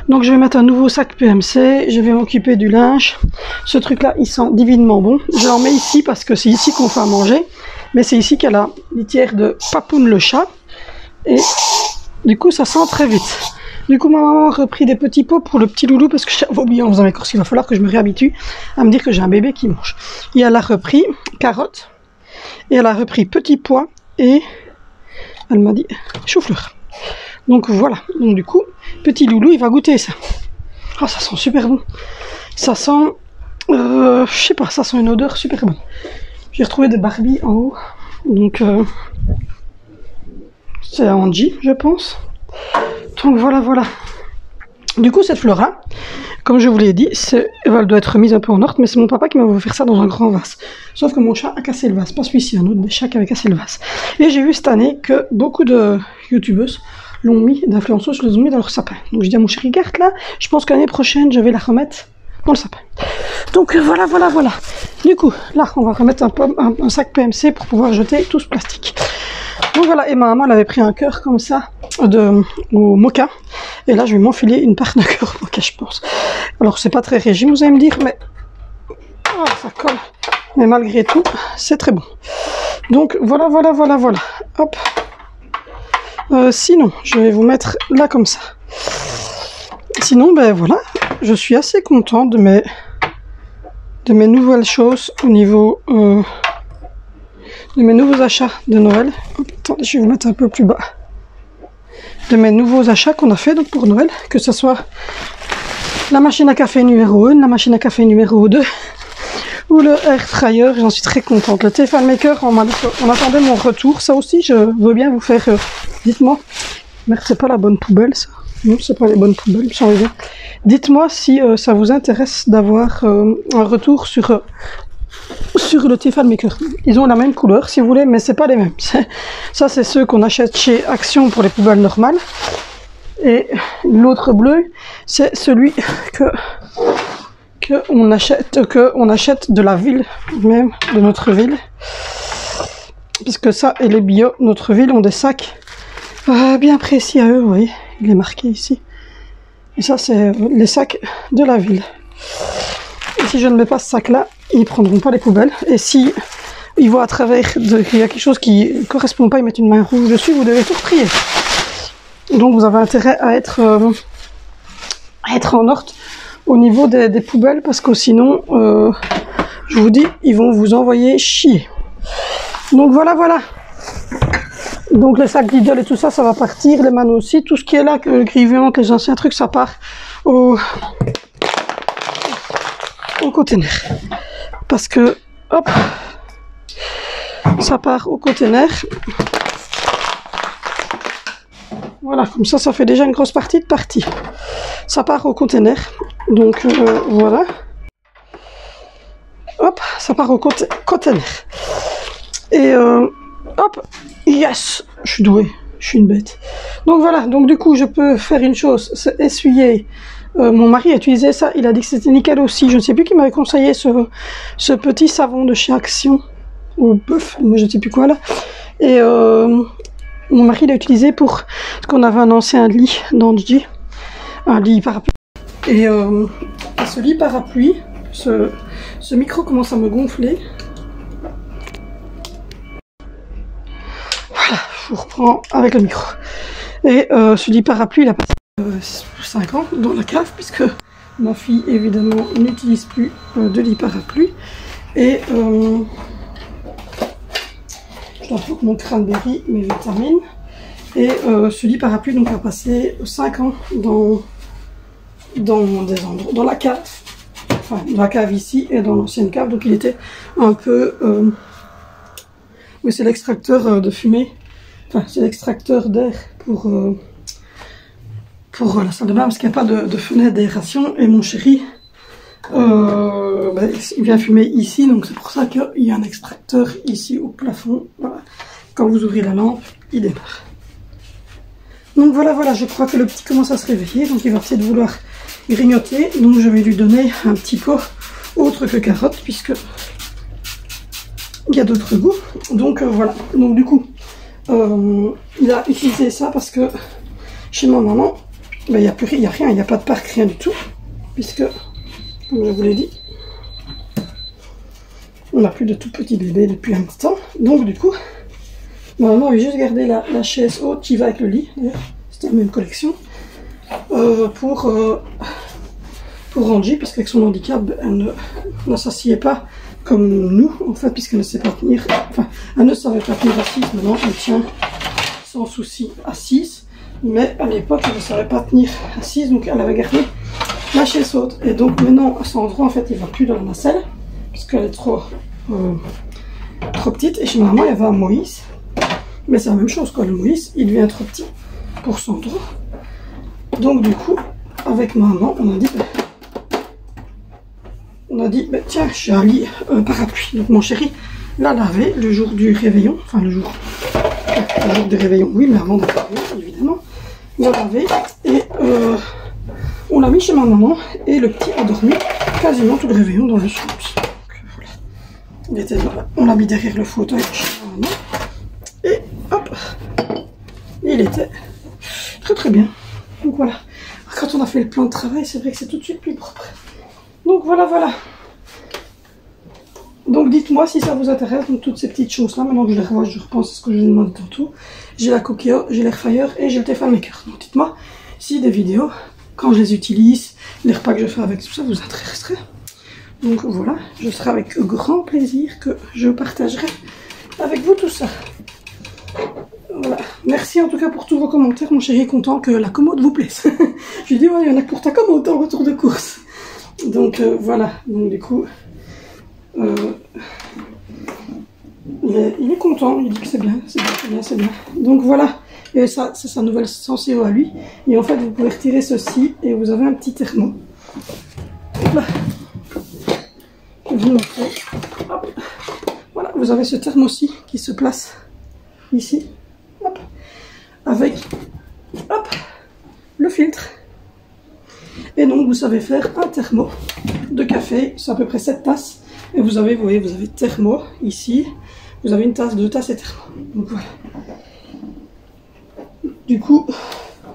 Donc je vais mettre un nouveau sac PMC, je vais m'occuper du linge. Ce truc là, il sent divinement bon. Je l'en mets ici parce que c'est ici qu'on fait à manger, mais c'est ici qu'il y a la litière de Papoun le chat. Et du coup ça sent très vite. Du coup, ma maman a repris des petits pots pour le petit loulou parce que j'avais oublié en faisant mes courses, il va falloir que je me réhabitue à me dire que j'ai un bébé qui mange. Et elle a repris carottes, et elle a repris petits pois, et elle m'a dit chou-fleur. Donc voilà, donc du coup, petit loulou, il va goûter ça. Ah, ça sent super bon. Ça sent, je sais pas, ça sent une odeur super bonne. J'ai retrouvé des Barbie en haut, donc c'est Angie, je pense. Donc voilà. Du coup, cette Flora, comme je vous l'ai dit, elle doit être remise un peu en ordre, mais c'est mon papa qui m'a offert ça dans un grand vase. Sauf que mon chat a cassé le vase, pas celui-ci, un autre des chats qui avait cassé le vase. Et j'ai vu cette année que beaucoup de youtubeuses l'ont mis, d'influenceuses les ont mis dans leur sapin. Donc je dis à mon chéri, regarde là, je pense que l'année prochaine, je vais la remettre pour le sapin. Donc voilà, voilà, voilà. Du coup, là, on va remettre un sac PMC pour pouvoir jeter tout ce plastique. Donc voilà, et ma maman elle avait pris un cœur comme ça au mocha. Et là, je vais m'enfiler une part de cœur au mocha, je pense. Alors, c'est pas très régime, vous allez me dire, mais oh, ça colle. Mais malgré tout, c'est très bon. Donc voilà, voilà, voilà, voilà. Hop. Sinon, je vais vous mettre là comme ça. Sinon, ben voilà, je suis assez contente de mes nouvelles choses au niveau de mes nouveaux achats de Noël. Hop, attendez, je vais vous mettre un peu plus bas. De mes nouveaux achats qu'on a fait donc pour Noël, que ce soit la machine à café numéro 1, la machine à café numéro 2 ou le air fryer. J'en suis très contente. Le Tefal Maker, on attendait mon retour. Ça aussi, je veux bien vous faire. Dites-moi, merde, c'est pas la bonne poubelle ça. Non, c'est pas les bonnes poubelles, j'en reviens. Dites-moi si ça vous intéresse d'avoir un retour sur le Tefal Maker. Ils ont la même couleur si vous voulez, mais c'est pas les mêmes. Ça, c'est ceux qu'on achète chez Action pour les poubelles normales. Et l'autre bleu, c'est celui qu'on achète de la ville, même de notre ville. Puisque ça et les bio, notre ville, ont des sacs bien précis à eux, vous voyez. Il est marqué ici. Et ça, c'est les sacs de la ville. Et si je ne mets pas ce sac-là, ils ne prendront pas les poubelles. Et si ils voient à travers qu'il y a quelque chose qui ne correspond pas, ils mettent une main rouge dessus, vous devez tout retrier. Donc vous avez intérêt à être en ordre au niveau des poubelles, parce que sinon, je vous dis, ils vont vous envoyer chier. Donc voilà, voilà. Donc les sacs Lidl et tout ça, ça va partir, les manos aussi, tout ce qui est là, que Griveant, les anciens trucs, ça part au container. Parce que, hop, ça part au container. Voilà, comme ça, ça fait déjà une grosse partie de partie. Ça part au container, donc voilà. Hop, ça part au container. Et hop, yes, je suis douée, je suis une bête. Donc voilà, donc du coup, je peux faire une chose, c'est essuyer. Mon mari a utilisé ça, il a dit que c'était nickel aussi. Je ne sais plus qui m'avait conseillé ce petit savon de chez Action, ou Puff, mais je ne sais plus quoi là. Et mon mari l'a utilisé pour ce qu'on avait un ancien lit d'Angie, un lit parapluie. Et ce lit parapluie, ce micro commence à me gonfler. Voilà, je vous reprends avec le micro. Et ce lit parapluie, il a passé 5 ans dans la cave, puisque ma fille évidemment n'utilise plus de lit parapluie. Et je dois prendre mon cranberry, mes vitamines. Et ce lit parapluie donc a passé 5 ans dans des endroits, dans la cave, enfin dans la cave ici et dans l'ancienne cave. Donc il était un peu, oui, c'est l'extracteur de fumée, enfin c'est l'extracteur d'air pour la salle de bain, parce qu'il n'y a pas de fenêtre d'aération. Et mon chéri, il vient fumer ici, donc c'est pour ça qu'il y a un extracteur ici au plafond. Voilà. Quand vous ouvrez la lampe, il démarre. Donc voilà, voilà, je crois que le petit commence à se réveiller, donc il va peut-être vouloir grignoter. Donc je vais lui donner un petit pot autre que carotte, puisque il y a d'autres goûts. Donc voilà, donc du coup, il a utilisé ça parce que chez ma maman, il n'y a plus rien, il n'y a pas de parc, rien du tout, puisque, comme je vous l'ai dit, on n'a plus de tout petits bébés depuis un petit temps. Donc du coup, ma maman avait juste gardé la chaise haute qui va avec le lit, d'ailleurs, c'était la même collection, pour Angie, parce qu'avec son handicap, elle ne s'assied pas comme nous, en fait, puisqu'elle ne sait pas tenir, enfin, elle ne savait pas tenir assise. Maintenant, elle tient sans souci assise, mais à l'époque, elle ne savait pas tenir assise, donc elle avait gardé la chaise haute. Et donc maintenant, à cet endroit, en fait, il ne va plus dans la nacelle, puisqu'elle est trop petite. Et chez maman, il y avait un Moïse, mais c'est la même chose, quoi. Le Moïse, il devient trop petit pour son dos. Donc du coup, avec maman, on a dit, tiens, j'ai un lit parapluie. Donc mon chéri l'a lavé le jour du réveillon, enfin le jour du réveillon, oui, mais avant de réveillon, évidemment, l'a lavé. Et On l'a mis chez ma maman et le petit a dormi quasiment tout le réveillon dans le chambre. Voilà. Il était là. On l'a mis derrière le fauteuil chez ma maman. Et hop, il était très très bien. Donc voilà. Quand on a fait le plan de travail, c'est vrai que c'est tout de suite plus propre. Donc voilà, voilà. Donc dites-moi si ça vous intéresse, donc toutes ces petites choses-là. Maintenant que je les revois, je repense à ce que je vous demande tantôt. J'ai la Coquio, j'ai l'air fryer et j'ai le Tefal Maker. Donc dites-moi si des vidéos, quand je les utilise, les repas que je fais avec tout ça vous intéresseraient. Donc voilà, je serai avec grand plaisir que je partagerai avec vous tout ça. Voilà. Merci en tout cas pour tous vos commentaires. Mon chéri est content que la commode vous plaise. Je lui dis, ouais, il y en a pour ta commode en retour de course. Donc voilà, donc du coup, il est content, il dit que c'est bien, c'est bien, c'est bien, c'est bien. Donc voilà, et ça, c'est sa nouvelle Senseo à lui. Et en fait, vous pouvez retirer ceci et vous avez un petit thermo. Là. Je vais vous montrer. Hop. Voilà, vous avez ce thermo-ci qui se place ici. Hop. Avec hop, le filtre. Et donc, vous savez faire un thermo de café, c'est à peu près 7 tasses. Et vous avez, vous voyez, vous avez thermo ici. Vous avez une tasse, 2 tasses et thermo. Donc voilà. Du coup,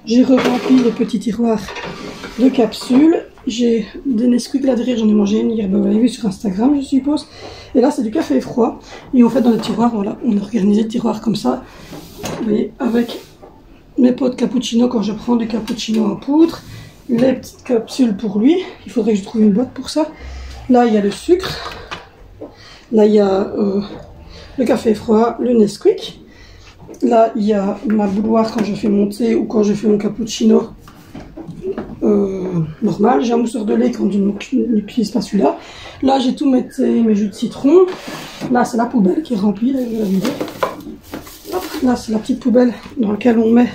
j'ai rempli le petit tiroir de capsules. J'ai des Nesquik là derrière, j'en ai mangé une hier, vous l'avez vu sur Instagram, je suppose. Et là, c'est du café froid. Et en fait, dans le tiroir, voilà, on a organisé le tiroir comme ça. Vous voyez, avec mes pots de cappuccino quand je prends du cappuccino en poudre. Les petites capsules pour lui. Il faudrait que je trouve une boîte pour ça. Là, il y a le sucre. Là, il y a le café froid, le Nesquik. Là, il y a ma bouilloire quand je fais mon thé ou quand je fais mon cappuccino normal. J'ai un mousseur de lait quand je n'utilise pas celui-là. Là, j'ai tous mes thés, mes jus de citron. Là, c'est la poubelle qui est remplie. Là, je vais la vider. Hop, là, c'est la petite poubelle dans laquelle on met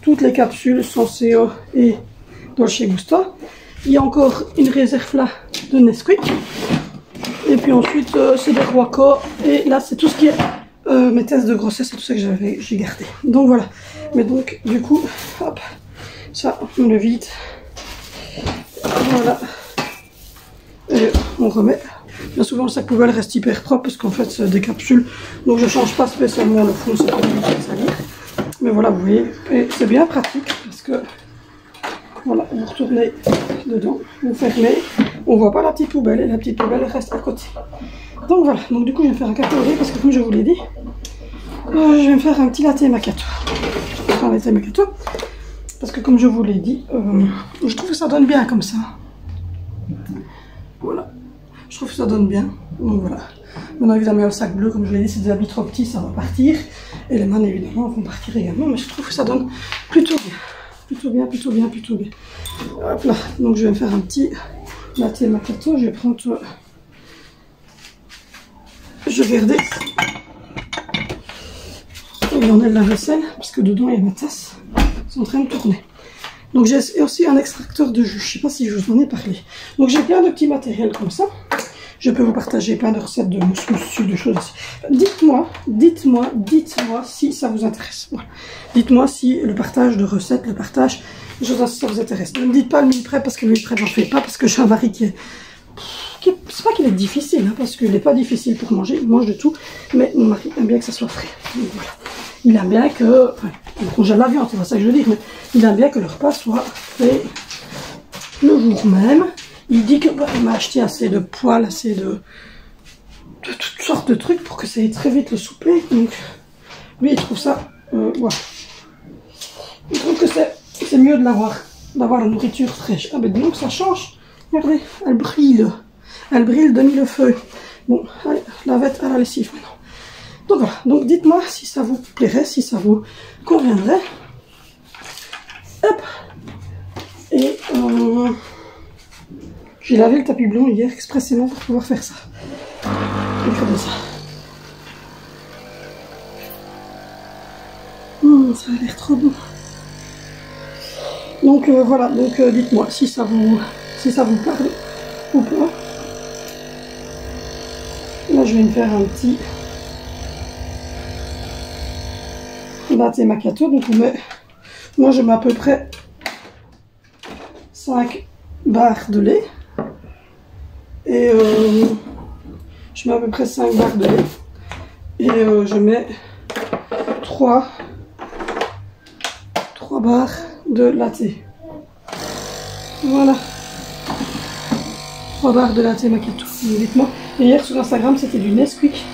toutes les capsules Senseo et Dolce Gusto. Il y a encore une réserve là de Nesquik. Et puis ensuite, c'est des Roaco. Et là, c'est tout ce qui est mes tests de grossesse et tout ça que j'ai gardé. Donc voilà. Mais donc, du coup, hop, ça, on le vide. Voilà. Et on remet. Bien souvent, le sac poubelle reste hyper propre parce qu'en fait, c'est des capsules. Donc, je change pas spécialement le fond, c'est pas obligé de salir. Mais voilà, vous voyez. Et c'est bien pratique parce que, voilà, vous retournez dedans, vous fermez. On voit pas la petite poubelle et la petite poubelle reste à côté. Donc voilà, donc du coup je vais me faire un café au lait parce que comme je vous l'ai dit, je vais me faire un petit latte macchiato. Je vais faire un latte macchiato parce que comme je vous l'ai dit, je trouve que ça donne bien comme ça. Voilà, je trouve que ça donne bien. Donc voilà. Maintenant évidemment le sac bleu, comme je l'ai dit, c'est des habits trop petits, ça va partir. Et les mannes évidemment vont partir également, mais je trouve que ça donne plutôt bien. Plutôt bien, plutôt bien, plutôt bien. Hop là, donc je vais me faire un petit latte macchiato, je vais prendre... Je vais regarder. Il y en a de la vaisselle, parce que dedans il y a ma tasse. Ils sont en train de tourner. Donc j'ai aussi un extracteur de jus. Je ne sais pas si je vous en ai parlé. Donc j'ai plein de petits matériels comme ça. Je peux vous partager plein de recettes de mousse, de choses ainsi. Dites-moi si ça vous intéresse. Voilà. Dites-moi si le partage de recettes, le partage de choses ainsi, ça vous intéresse. Ne me dites pas le meal prep parce que le meal prep j'en fais pas parce que j'ai un mari qui est... C'est pas qu'il est difficile, hein, parce qu'il n'est pas difficile pour manger, il mange de tout, mais mon mari aime bien que ça soit frais. Donc, voilà. Il aime bien que, enfin, on congèle la viande, c'est pas ça que je veux dire, mais il aime bien que le repas soit fait le jour même. Il dit que bah, il m'a acheté assez de poêles, assez de toutes sortes de trucs pour que ça aille très vite le souper. Donc lui il trouve ça, voilà. Il trouve que c'est mieux de d'avoir la nourriture fraîche. Ah ben donc ça change. Regardez, elle brille de mille feux. Bon, allez, lavette à la lessive maintenant. Donc voilà, donc dites-moi si ça vous plairait, si ça vous conviendrait. Hop. Et j'ai lavé le tapis blanc hier expressément pour pouvoir faire ça. Regardez ça. Ça a l'air trop bon. Donc voilà, donc dites-moi si ça vous parle ou pas. Là je vais me faire un petit latte macchiato. Donc on met, moi je mets à peu près 5 barres de lait. Et je mets à peu près 5 barres de lait. Et je mets 3 barres de latte. Voilà. 3 barres de latte macchiato. Dites-moi. Et hier sur Instagram, c'était du Nesquik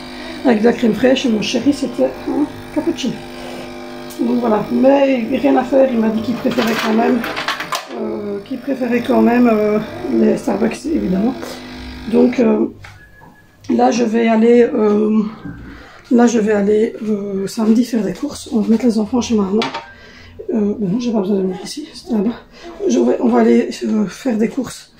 avec de la crème fraîche. Et mon chéri, c'était un cappuccino. Donc voilà. Mais rien à faire. Il m'a dit qu'il préférait quand même, les Starbucks, évidemment. Donc là, je vais aller samedi faire des courses. On va mettre les enfants chez maman. Non, j'ai pas besoin de venir ici, c'était là-bas. On va aller faire des courses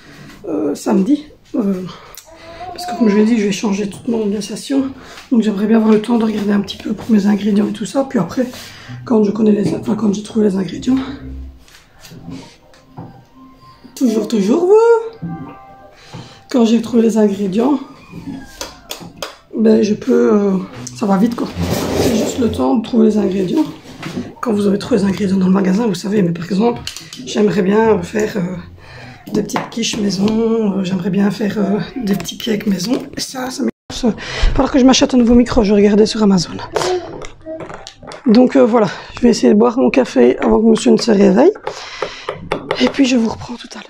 samedi. Parce que comme je l'ai dit, je vais changer toute mon organisation. Donc j'aimerais bien avoir le temps de regarder un petit peu pour mes ingrédients et tout ça. Puis après, quand j'ai trouvé les ingrédients. Toujours vous. Quand j'ai trouvé les ingrédients, ben je peux... ça va vite quoi. C'est juste le temps de trouver les ingrédients. Quand vous avez trouvé les ingrédients dans le magasin, vous savez, mais par exemple, j'aimerais bien faire des petites quiches maison, j'aimerais bien faire des petits cakes maison. Et ça m'énerve. Il va falloir que je m'achète un nouveau micro, je regardais sur Amazon. Donc voilà, je vais essayer de boire mon café avant que monsieur ne se réveille. Et puis je vous reprends tout à l'heure.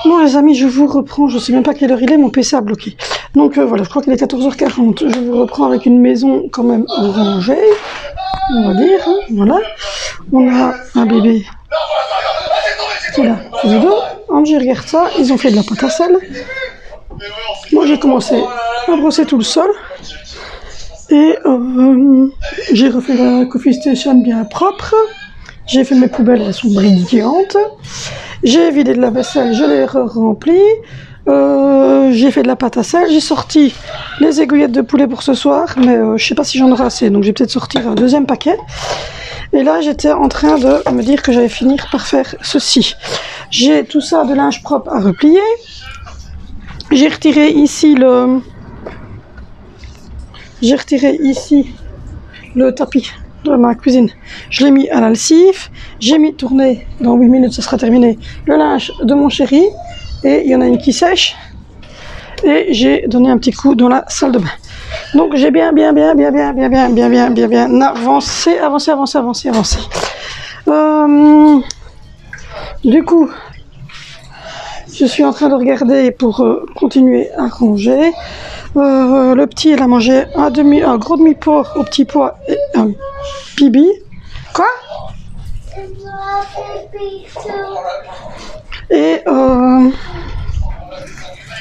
Bon les amis, je vous reprends, je sais même pas quelle heure il est, mon PC a bloqué. Donc voilà, je crois qu'il est 14h40. Je vous reprends avec une maison quand même rangée, on va dire, hein, voilà. On a un bébé qui est là, sous le dos. Angie regarde ça, ils ont fait de la pâte à sel. Moi j'ai commencé à brosser tout le sol. Et j'ai refait la coffee station bien propre. J'ai fait mes poubelles, elles sont brillantes. J'ai vidé de la vaisselle, je l'ai remplie. J'ai fait de la pâte à sel. J'ai sorti les aiguillettes de poulet pour ce soir, mais je sais pas si j'en aurai assez, donc je vais peut-être sortir un deuxième paquet. Et là, j'étais en train de me dire que j'allais finir par faire ceci. J'ai tout ça de linge propre à replier. J'ai retiré ici le tapis de ma cuisine. Je l'ai mis à la lessive. J'ai mis tourner, dans 8 minutes ça sera terminé, le linge de mon chéri. Et il y en a une qui sèche. Et j'ai donné un petit coup dans la salle de bain. Donc j'ai bien avancé. Du coup, je suis en train de regarder pour continuer à ranger. Le petit, il a mangé un gros demi-pot au petit pois et un pibi. Quoi? Et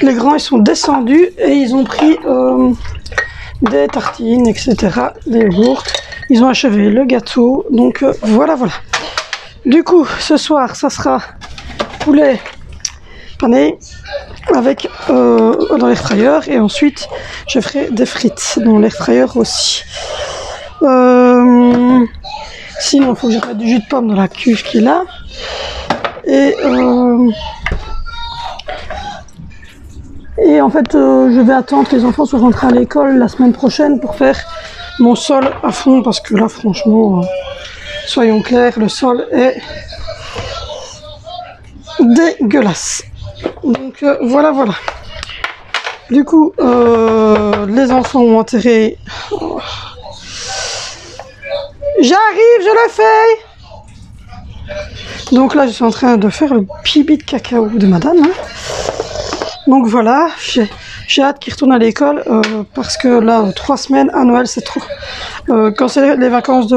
les grands, ils sont descendus et ils ont pris des tartines, etc., des yogourts. Ils ont achevé le gâteau. Donc voilà. Du coup, ce soir, ça sera poulet pané avec dans l'air fryer, et ensuite je ferai des frites dans l'air fryer aussi. Sinon, il faut que je mette du jus de pomme dans la cuve qui est là. Et en fait, je vais attendre que les enfants soient rentrés à l'école la semaine prochaine pour faire mon sol à fond, parce que là, franchement, soyons clairs, le sol est dégueulasse. Donc voilà. Du coup, les enfants ont enterré. J'arrive, je le fais. Donc là, je suis en train de faire le pibi de cacao de madame. Hein. Donc voilà, j'ai hâte qu'ils retournent à l'école parce que là, 3 semaines à Noël, c'est trop. Quand c'est les vacances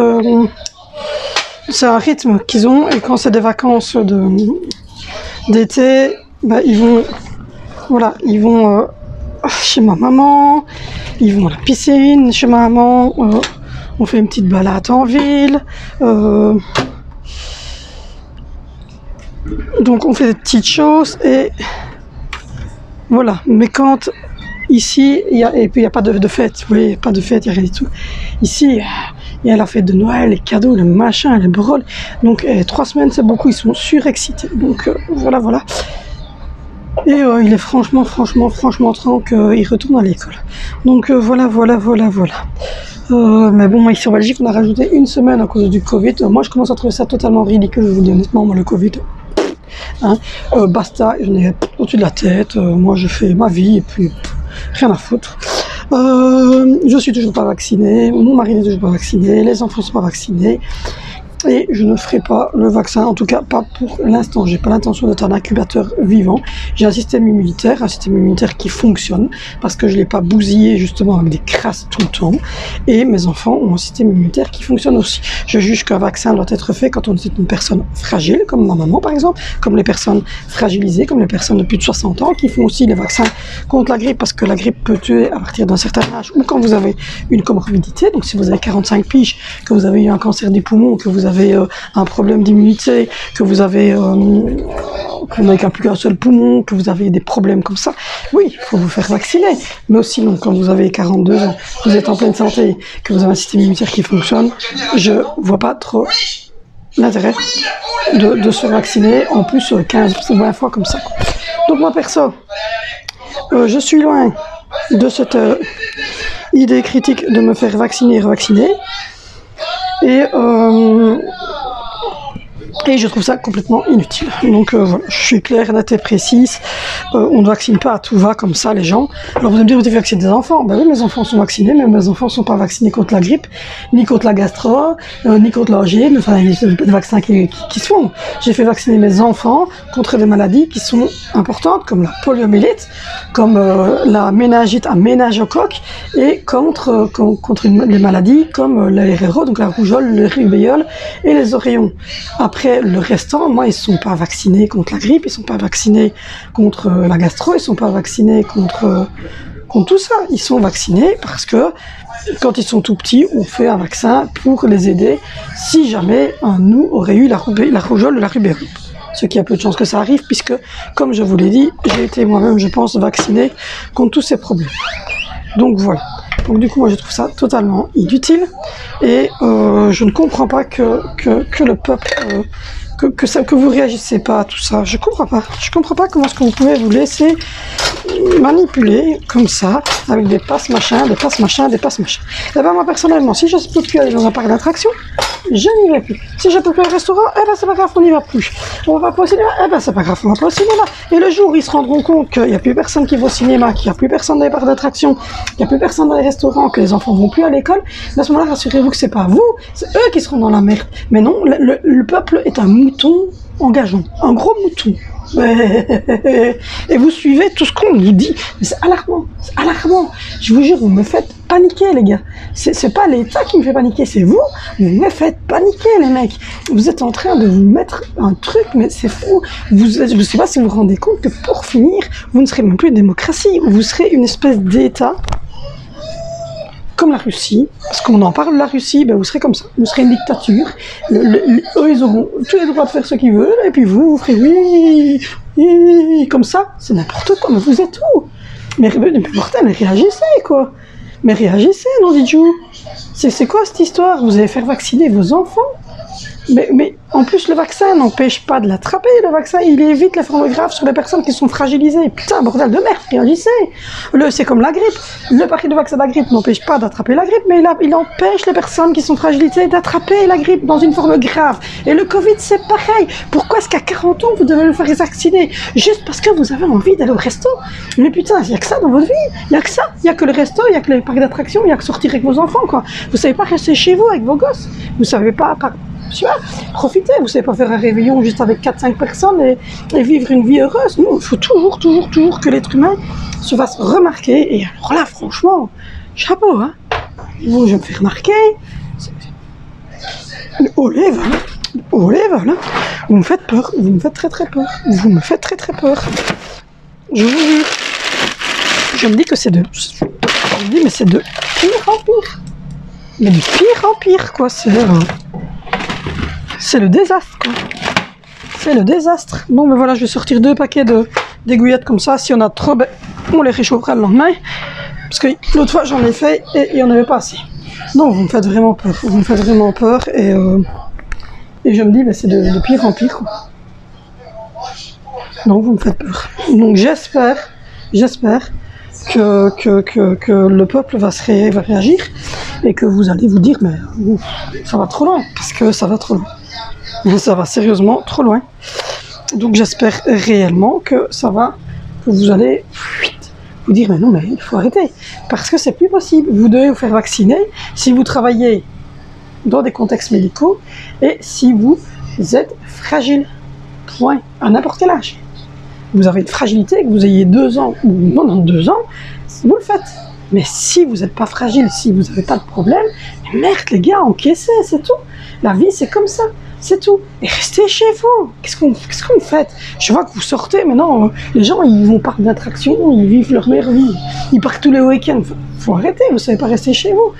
c'est un rythme qu'ils ont, et quand c'est des vacances d'été, bah, ils vont chez ma maman, ils vont à la piscine chez ma maman, on fait une petite balade en ville, donc on fait des petites choses, et voilà. Mais quand ici, et puis il n'y a pas de fête, vous voyez, pas de fête, il n'y a rien du tout. Ici, il y a la fête de Noël, les cadeaux, le machin, les broles. Donc 3 semaines, c'est beaucoup, ils sont surexcités. Donc voilà. Et il est franchement temps qu'ils retournent à l'école. Donc voilà. Mais bon, ici en Belgique, on a rajouté 1 semaine à cause du Covid. Moi, je commence à trouver ça totalement ridicule, je vous dis honnêtement, moi, le Covid. Hein. Basta, j'en ai au-dessus de la tête, moi je fais ma vie et puis rien à foutre. Je suis toujours pas vacciné, mon mari n'est toujours pas vacciné, les enfants ne sont pas vaccinés. Et je ne ferai pas le vaccin, en tout cas pas pour l'instant. J'ai pas l'intention d'être un incubateur vivant. J'ai un système immunitaire qui fonctionne parce que je l'ai pas bousillé justement avec des crasses tout le temps. Et mes enfants ont un système immunitaire qui fonctionne aussi. Je juge qu'un vaccin doit être fait quand on est une personne fragile, comme ma maman par exemple, comme les personnes fragilisées, comme les personnes de plus de 60 ans qui font aussi les vaccins contre la grippe parce que la grippe peut tuer à partir d'un certain âge ou quand vous avez une comorbidité. Donc si vous avez 45 piges, que vous avez eu un cancer des poumons, que vous avez un problème d'immunité, que vous avez qu'un plus qu'un seul poumon, que vous avez des problèmes comme ça, oui, il faut vous faire vacciner. Mais aussi, non, quand vous avez 42 ans, vous êtes en pleine santé, que vous avez un système immunitaire qui fonctionne, je vois pas trop l'intérêt de se faire vacciner, en plus 15 ou 20 fois comme ça. Donc moi, perso, je suis loin de cette idée critique de me faire vacciner et revacciner. Et je trouve ça complètement inutile. Donc voilà, je suis claire, nette et précise. On ne vaccine pas à tout va comme ça les gens. Alors vous allez me dire, vous avez vacciné des enfants. Ben oui, mes enfants sont vaccinés, mais mes enfants ne sont pas vaccinés contre la grippe, ni contre la gastro, ni contre l'angine. Enfin, il y a des vaccins qui se font. J'ai fait vacciner mes enfants contre des maladies qui sont importantes, comme la poliomyélite, comme la méningite à méningocoque, et contre les maladies comme la RRO, donc la rougeole, le rubéole et les oreillons. Après, le restant, moi, ils ne sont pas vaccinés contre la grippe, ils ne sont pas vaccinés contre la gastro, ils ne sont pas vaccinés contre tout ça. Ils sont vaccinés parce que, quand ils sont tout petits, on fait un vaccin pour les aider si jamais un de nous aurait eu la rougeole ou la rubéole. Ce qui a peu de chances que ça arrive, puisque, comme je vous l'ai dit, j'ai été moi-même, je pense, vacciné contre tous ces problèmes. Donc voilà. Donc du coup, moi je trouve ça totalement inutile et je ne comprends pas que le peuple, que vous réagissez pas à tout ça. Je comprends pas. Je comprends pas comment est-ce que vous pouvez vous laisser manipuler comme ça avec des passes machin, des passes machin, des passes machin. Et ben moi personnellement, si je ne peux plus aller dans un parc d'attractions, je n'y vais plus. Si je peux plus aller au restaurant, eh ben c'est pas grave, on n'y va plus. On va pas au cinéma, eh ben c'est pas grave, on va pas au cinéma. Et le jour où ils se rendront compte qu'il n'y a plus personne qui va au cinéma, qu'il n'y a plus personne dans les parcs d'attractions, qu'il n'y a plus personne dans les restaurants, que les enfants vont plus à l'école, à ce moment-là, rassurez-vous que c'est pas vous, c'est eux qui seront dans la merde. Mais non, le peuple est un mouton engageant, un gros mouton. Et vous suivez tout ce qu'on vous dit. C'est alarmant, c'est alarmant. Je vous jure, vous me faites paniquer, les gars. C'est pas l'État qui me fait paniquer, c'est vous. Vous me faites paniquer, les mecs. Vous êtes en train de vous mettre un truc, mais c'est fou. Je ne sais pas si vous vous rendez compte que pour finir, vous ne serez même plus une démocratie. Vous serez une espèce d'État comme la Russie, parce qu'on en parle de la Russie, ben vous serez comme ça, vous serez une dictature, eux ils auront tous les droits de faire ce qu'ils veulent, et puis vous ferez oui, comme ça, c'est n'importe quoi, mais vous êtes où? Mais mortel, mais réagissez quoi, mais réagissez, non Didjou, c'est quoi cette histoire? Vous allez faire vacciner vos enfants? Mais en plus, le vaccin n'empêche pas de l'attraper. Le vaccin, il évite les formes graves sur les personnes qui sont fragilisées. Putain, bordel de merde, réagissez. C'est comme la grippe. Le paquet de vaccin de la grippe n'empêche pas d'attraper la grippe, mais il empêche les personnes qui sont fragilisées d'attraper la grippe dans une forme grave. Et le Covid, c'est pareil. Pourquoi est-ce qu'à 40 ans, vous devez le faire vacciner? Juste parce que vous avez envie d'aller au resto? Mais putain, il n'y a que ça dans votre vie. Il n'y a que ça. Il n'y a que le resto, il n'y a que les parcs d'attractions, il n'y a que sortir avec vos enfants, quoi. Vous savez pas rester chez vous avec vos gosses. Vous savez pas profitez, vous ne savez pas faire un réveillon juste avec 4-5 personnes et vivre une vie heureuse. Non, il faut toujours que l'être humain se fasse remarquer. Et alors là, franchement, chapeau, hein. Moi, je me fais remarquer. Olé, voilà. Vous me faites peur, vous me faites très peur. Vous me faites très peur. Je vous jure. Je me dis que c'est de... Je me dis, mais c'est de pire en pire. Mais de pire en pire, quoi. C'est le désastre, quoi. C'est le désastre. Bon, mais voilà, je vais sortir 2 paquets d'aiguillettes comme ça. Si on a trop, ben, on les réchauffera le lendemain. Parce que l'autre fois, j'en ai fait et il n'y en avait pas assez. Non, vous me faites vraiment peur. Vous me faites vraiment peur. Et je me dis, ben, c'est de pire en pire, quoi. Non, vous me faites peur. Donc, j'espère que le peuple va réagir et que vous allez vous dire, mais ça va trop loin. Parce que ça va trop loin. Ça va sérieusement trop loin. Donc j'espère réellement que ça va, que vous allez vous dire mais non mais il faut arrêter parce que c'est plus possible. Vous devez vous faire vacciner si vous travaillez dans des contextes médicaux et si vous êtes fragile. Point. À n'importe quel âge. Vous avez une fragilité, que vous ayez 2 ans ou 92 ans, vous le faites. Mais si vous n'êtes pas fragile, si vous n'avez pas de problème, merde les gars, encaissez, c'est tout. La vie c'est comme ça, c'est tout. Et restez chez vous. Qu'est-ce que vous faites? Je vois que vous sortez, maintenant les gens ils vont parc d'attractions, ils vivent leur meilleure vie. Ils partent tous les week-ends. Faut arrêter, vous ne savez pas rester chez vous.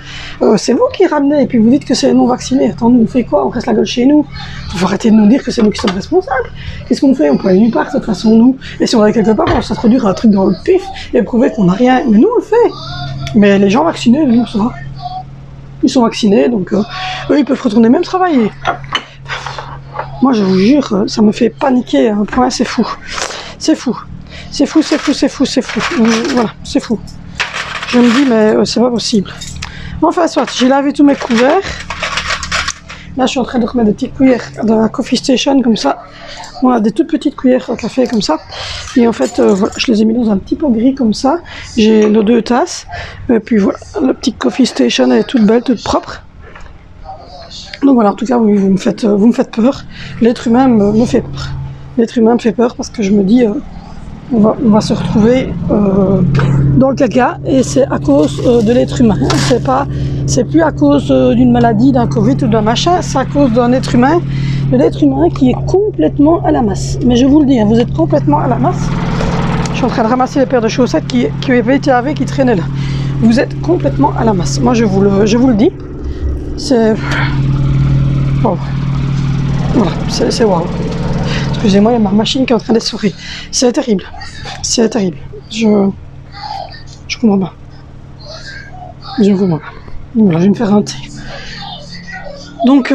C'est vous qui ramenez et puis vous dites que c'est les non-vaccinés. Attends, nous on fait quoi? On reste la gueule chez nous. Il faut arrêter de nous dire que c'est nous qui sommes responsables. Qu'est-ce qu'on fait? On peut aller nulle part de toute façon nous. Et si on va quelque part, on va s'introduire un truc dans le pif et prouver qu'on n'a rien. Mais nous on le fait. Mais les gens vaccinés, nous ça va. Ils sont vaccinés, donc eux ils peuvent retourner même travailler. Moi je vous jure, ça me fait paniquer à un point, c'est fou. C'est fou. C'est fou, c'est fou, c'est fou, c'est fou. Voilà, c'est fou. Je me dis, mais c'est pas possible. Enfin, soit, j'ai lavé tous mes couverts. Là, je suis en train de remettre des petites cuillères dans la coffee station, comme ça. Voilà, des toutes petites cuillères à café, comme ça. Et en fait, voilà, je les ai mis dans un petit pot gris, comme ça. J'ai nos 2 tasses. Et puis voilà, la petite coffee station, elle est toute belle, toute propre. Donc voilà, en tout cas, oui, vous me faites peur. L'être humain me fait peur. L'être humain me fait peur parce que je me dis... on va se retrouver dans le caca et c'est à cause de l'être humain. C'est plus à cause d'une maladie, d'un Covid ou d'un machin, c'est à cause d'un être humain, de l'être humain qui est complètement à la masse. Mais je vous le dis, vous êtes complètement à la masse. Je suis en train de ramasser les paires de chaussettes qui avaient été lavées, qui traînaient là. Vous êtes complètement à la masse. Moi je vous le dis. C'est... Wow. Voilà, c'est wow. Excusez-moi, il y a ma machine qui est en train d'essorer. C'est terrible. C'est terrible. Je comprends pas. Je comprends pas. Voilà, je vais me faire un thé. Donc,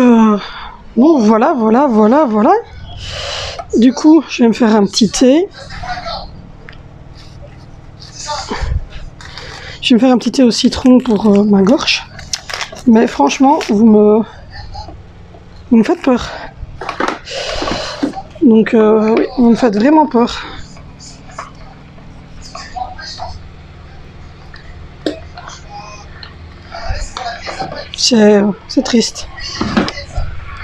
bon, voilà. Du coup, je vais me faire un petit thé. Je vais me faire un petit thé au citron pour ma gorge. Mais franchement, vous me faites peur. Donc, oui, vous me faites vraiment peur. C'est triste.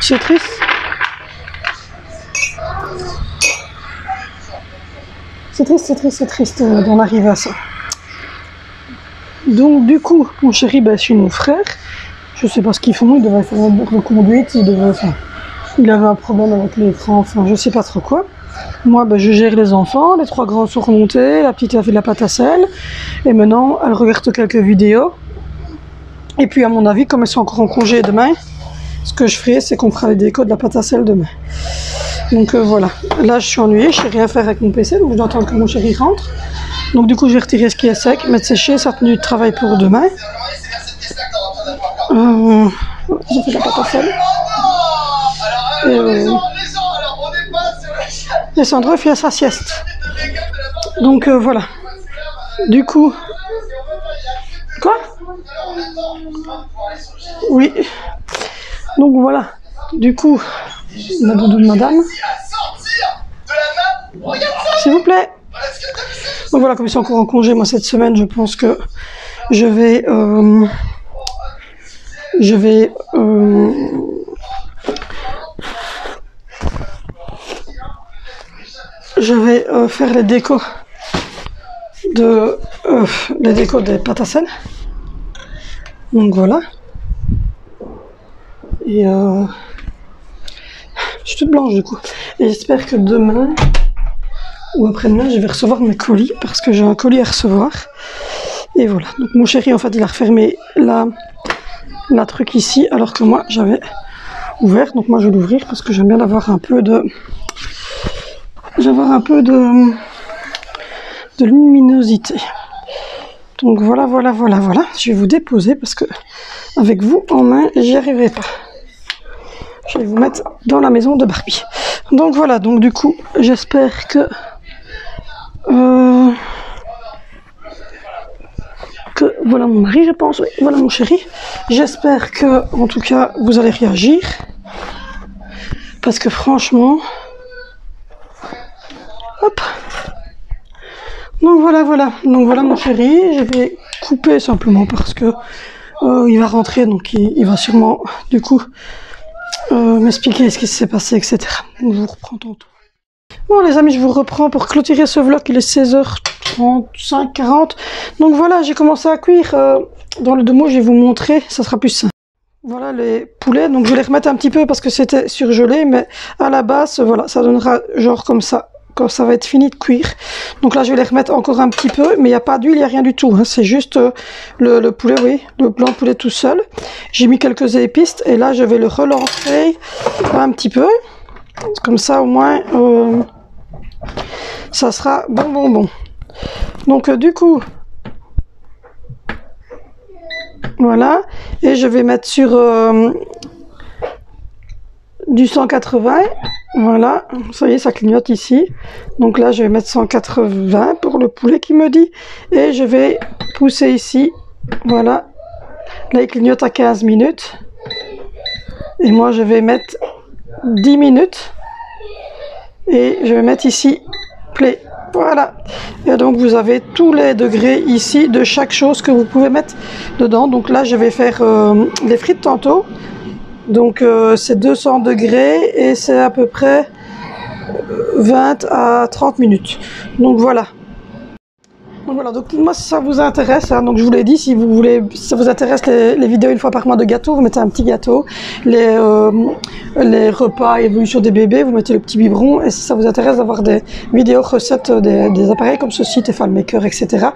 C'est triste. C'est triste d'en arriver à ça. Donc, du coup, mon chéri, chez mon frère, je sais pas ce qu'ils font, ils devaient faire une reconduite, il avait un problème avec les freins, enfin je sais pas trop quoi. Moi je gère les enfants, les 3 grands sont remontés, la petite a fait de la pâte à sel, et maintenant elle regarde quelques vidéos. Et puis à mon avis, comme elles sont encore en congé demain, ce que je ferai c'est qu'on fera les décos de la pâte à sel demain. Donc voilà, là je suis ennuyée, je sais rien faire avec mon PC, donc je dois attendre que mon chéri rentre. Donc du coup je vais retirer ce qui est sec, mettre sécher, sa tenue de travail pour demain. J'ai fait de la pâte à sel. Et Sandro fait sa sieste. Donc voilà. Du coup... Quoi? Oui. Donc voilà. Du coup, la doudou de madame. S'il vous plaît. Donc voilà, comme ils sont encore en congé, moi cette semaine, je pense que je vais faire les décos des pâtes à sel. Donc voilà. Et je suis toute blanche du coup. Et j'espère que demain ou après-demain, je vais recevoir mes colis parce que j'ai un colis à recevoir. Et voilà. Donc mon chéri, en fait, il a refermé la truc ici alors que moi, j'avais ouvert. Donc moi, je vais l'ouvrir parce que j'aime bien avoir un peu de... de luminosité. Donc voilà. Je vais vous déposer parce que avec vous en main, j'y arriverai pas. Je vais vous mettre dans la maison de Barbie. Donc voilà, donc du coup, j'espère que voilà mon mari, je pense, oui, voilà mon chéri. J'espère que, en tout cas, vous allez réagir. Parce que franchement, Hop. Donc voilà, voilà. Donc voilà mon chéri. Je vais couper simplement parce que il va rentrer, donc il va sûrement du coup m'expliquer ce qui s'est passé, etc. Donc je vous reprends tantôt. Bon les amis, je vous reprends pour clôturer ce vlog. Il est 16h35, 40. Donc voilà, j'ai commencé à cuire. Dans le demo, je vais vous montrer. Ça sera plus simple. Voilà les poulets. Donc je vais les remettre un petit peu parce que c'était surgelé, mais à la base, voilà, ça donnera genre comme ça. Quand ça va être fini de cuire. Donc là, je vais les remettre encore un petit peu, mais il n'y a pas d'huile, il n'y a rien du tout. Hein. C'est juste le poulet, oui, le blanc de poulet tout seul. J'ai mis quelques épices et là, je vais le relancer un petit peu. Comme ça, au moins, ça sera bon. Donc du coup, voilà. Et je vais mettre sur du 180. Voilà, ça y est, ça clignote ici. Donc là, je vais mettre 180 pour le poulet qui me dit. Et je vais pousser ici. Voilà. Là, il clignote à 15 minutes. Et moi, je vais mettre 10 minutes. Et je vais mettre ici play. Voilà. Et donc, vous avez tous les degrés ici de chaque chose que vous pouvez mettre dedans. Donc là, je vais faire les frites tantôt. Donc c'est 200 degrés et c'est à peu près 20 à 30 minutes. Donc voilà. Donc voilà, donc moi si ça vous intéresse, hein, donc je vous l'ai dit, si vous voulez, si ça vous intéresse les vidéos une fois par mois de gâteaux, vous mettez un petit gâteau, les repas, évolution des bébés, vous mettez le petit biberon, et si ça vous intéresse d'avoir des vidéos recettes des appareils comme ceci, Tefal Maker, etc.,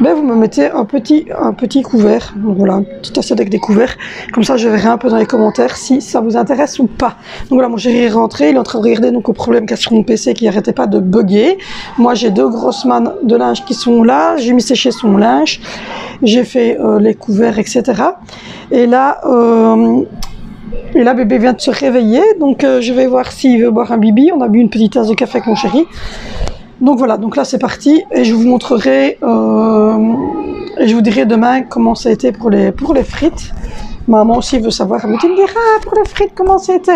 ben vous me mettez un petit couvert, donc voilà, une petite assiette avec des couverts, comme ça je verrai un peu dans les commentaires si ça vous intéresse ou pas. Donc voilà, mon chéri est rentré, il est en train de regarder donc au problème qu'il y a sur mon PC qui n'arrêtait pas de bugger. Moi j'ai 2 grosses mannes de linge qui sont là, j'ai mis sécher son linge, j'ai fait les couverts, etc. Et là, bébé vient de se réveiller, donc je vais voir s'il veut boire un bibi. On a bu une petite tasse de café avec mon chéri. Donc voilà, donc là c'est parti et je vous montrerai et je vous dirai demain comment ça a été pour les frites. Maman aussi veut savoir, elle me dit, tu me diras pour les frites comment ça a été.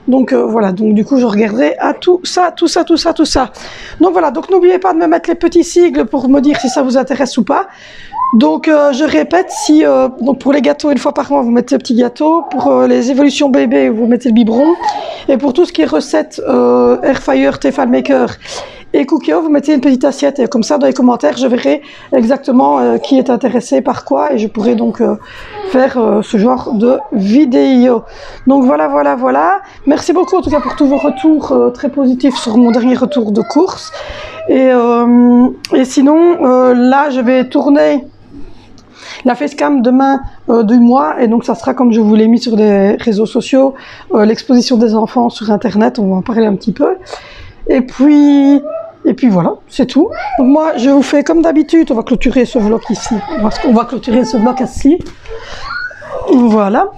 Donc voilà, donc du coup je regarderai à tout ça. Donc voilà, donc n'oubliez pas de me mettre les petits sigles pour me dire si ça vous intéresse ou pas. Donc je répète, si donc pour les gâteaux une fois par mois vous mettez le petit gâteau, pour les évolutions bébé vous mettez le biberon, et pour tout ce qui est recettes Airfryer, Tefal Maker et Cookéo, vous mettez une petite assiette, et comme ça dans les commentaires je verrai exactement qui est intéressé par quoi, et je pourrai donc faire ce genre de vidéo. Donc voilà. Merci beaucoup en tout cas pour tous vos retours très positifs sur mon dernier retour de course. Et sinon, là je vais tourner la facecam demain du mois, et donc ça sera comme je vous l'ai mis sur les réseaux sociaux, l'exposition des enfants sur internet, on va en parler un petit peu. Et puis voilà, c'est tout. Donc moi je vous fais comme d'habitude, on va clôturer ce vlog ici. On va clôturer ce vlog ici. Voilà.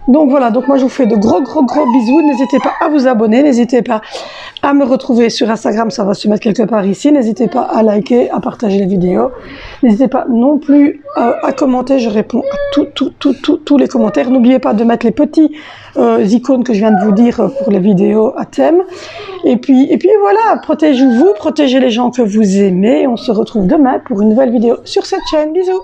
Donc voilà, donc moi je vous fais de gros bisous. N'hésitez pas à vous abonner, n'hésitez pas à me retrouver sur Instagram, ça va se mettre quelque part ici. N'hésitez pas à liker, à partager les vidéos. N'hésitez pas non plus à commenter, je réponds à tous les commentaires. N'oubliez pas de mettre les petits icônes que je viens de vous dire pour les vidéos à thème. Et puis voilà, protégez-vous, protégez les gens que vous aimez. On se retrouve demain pour une nouvelle vidéo sur cette chaîne. Bisous!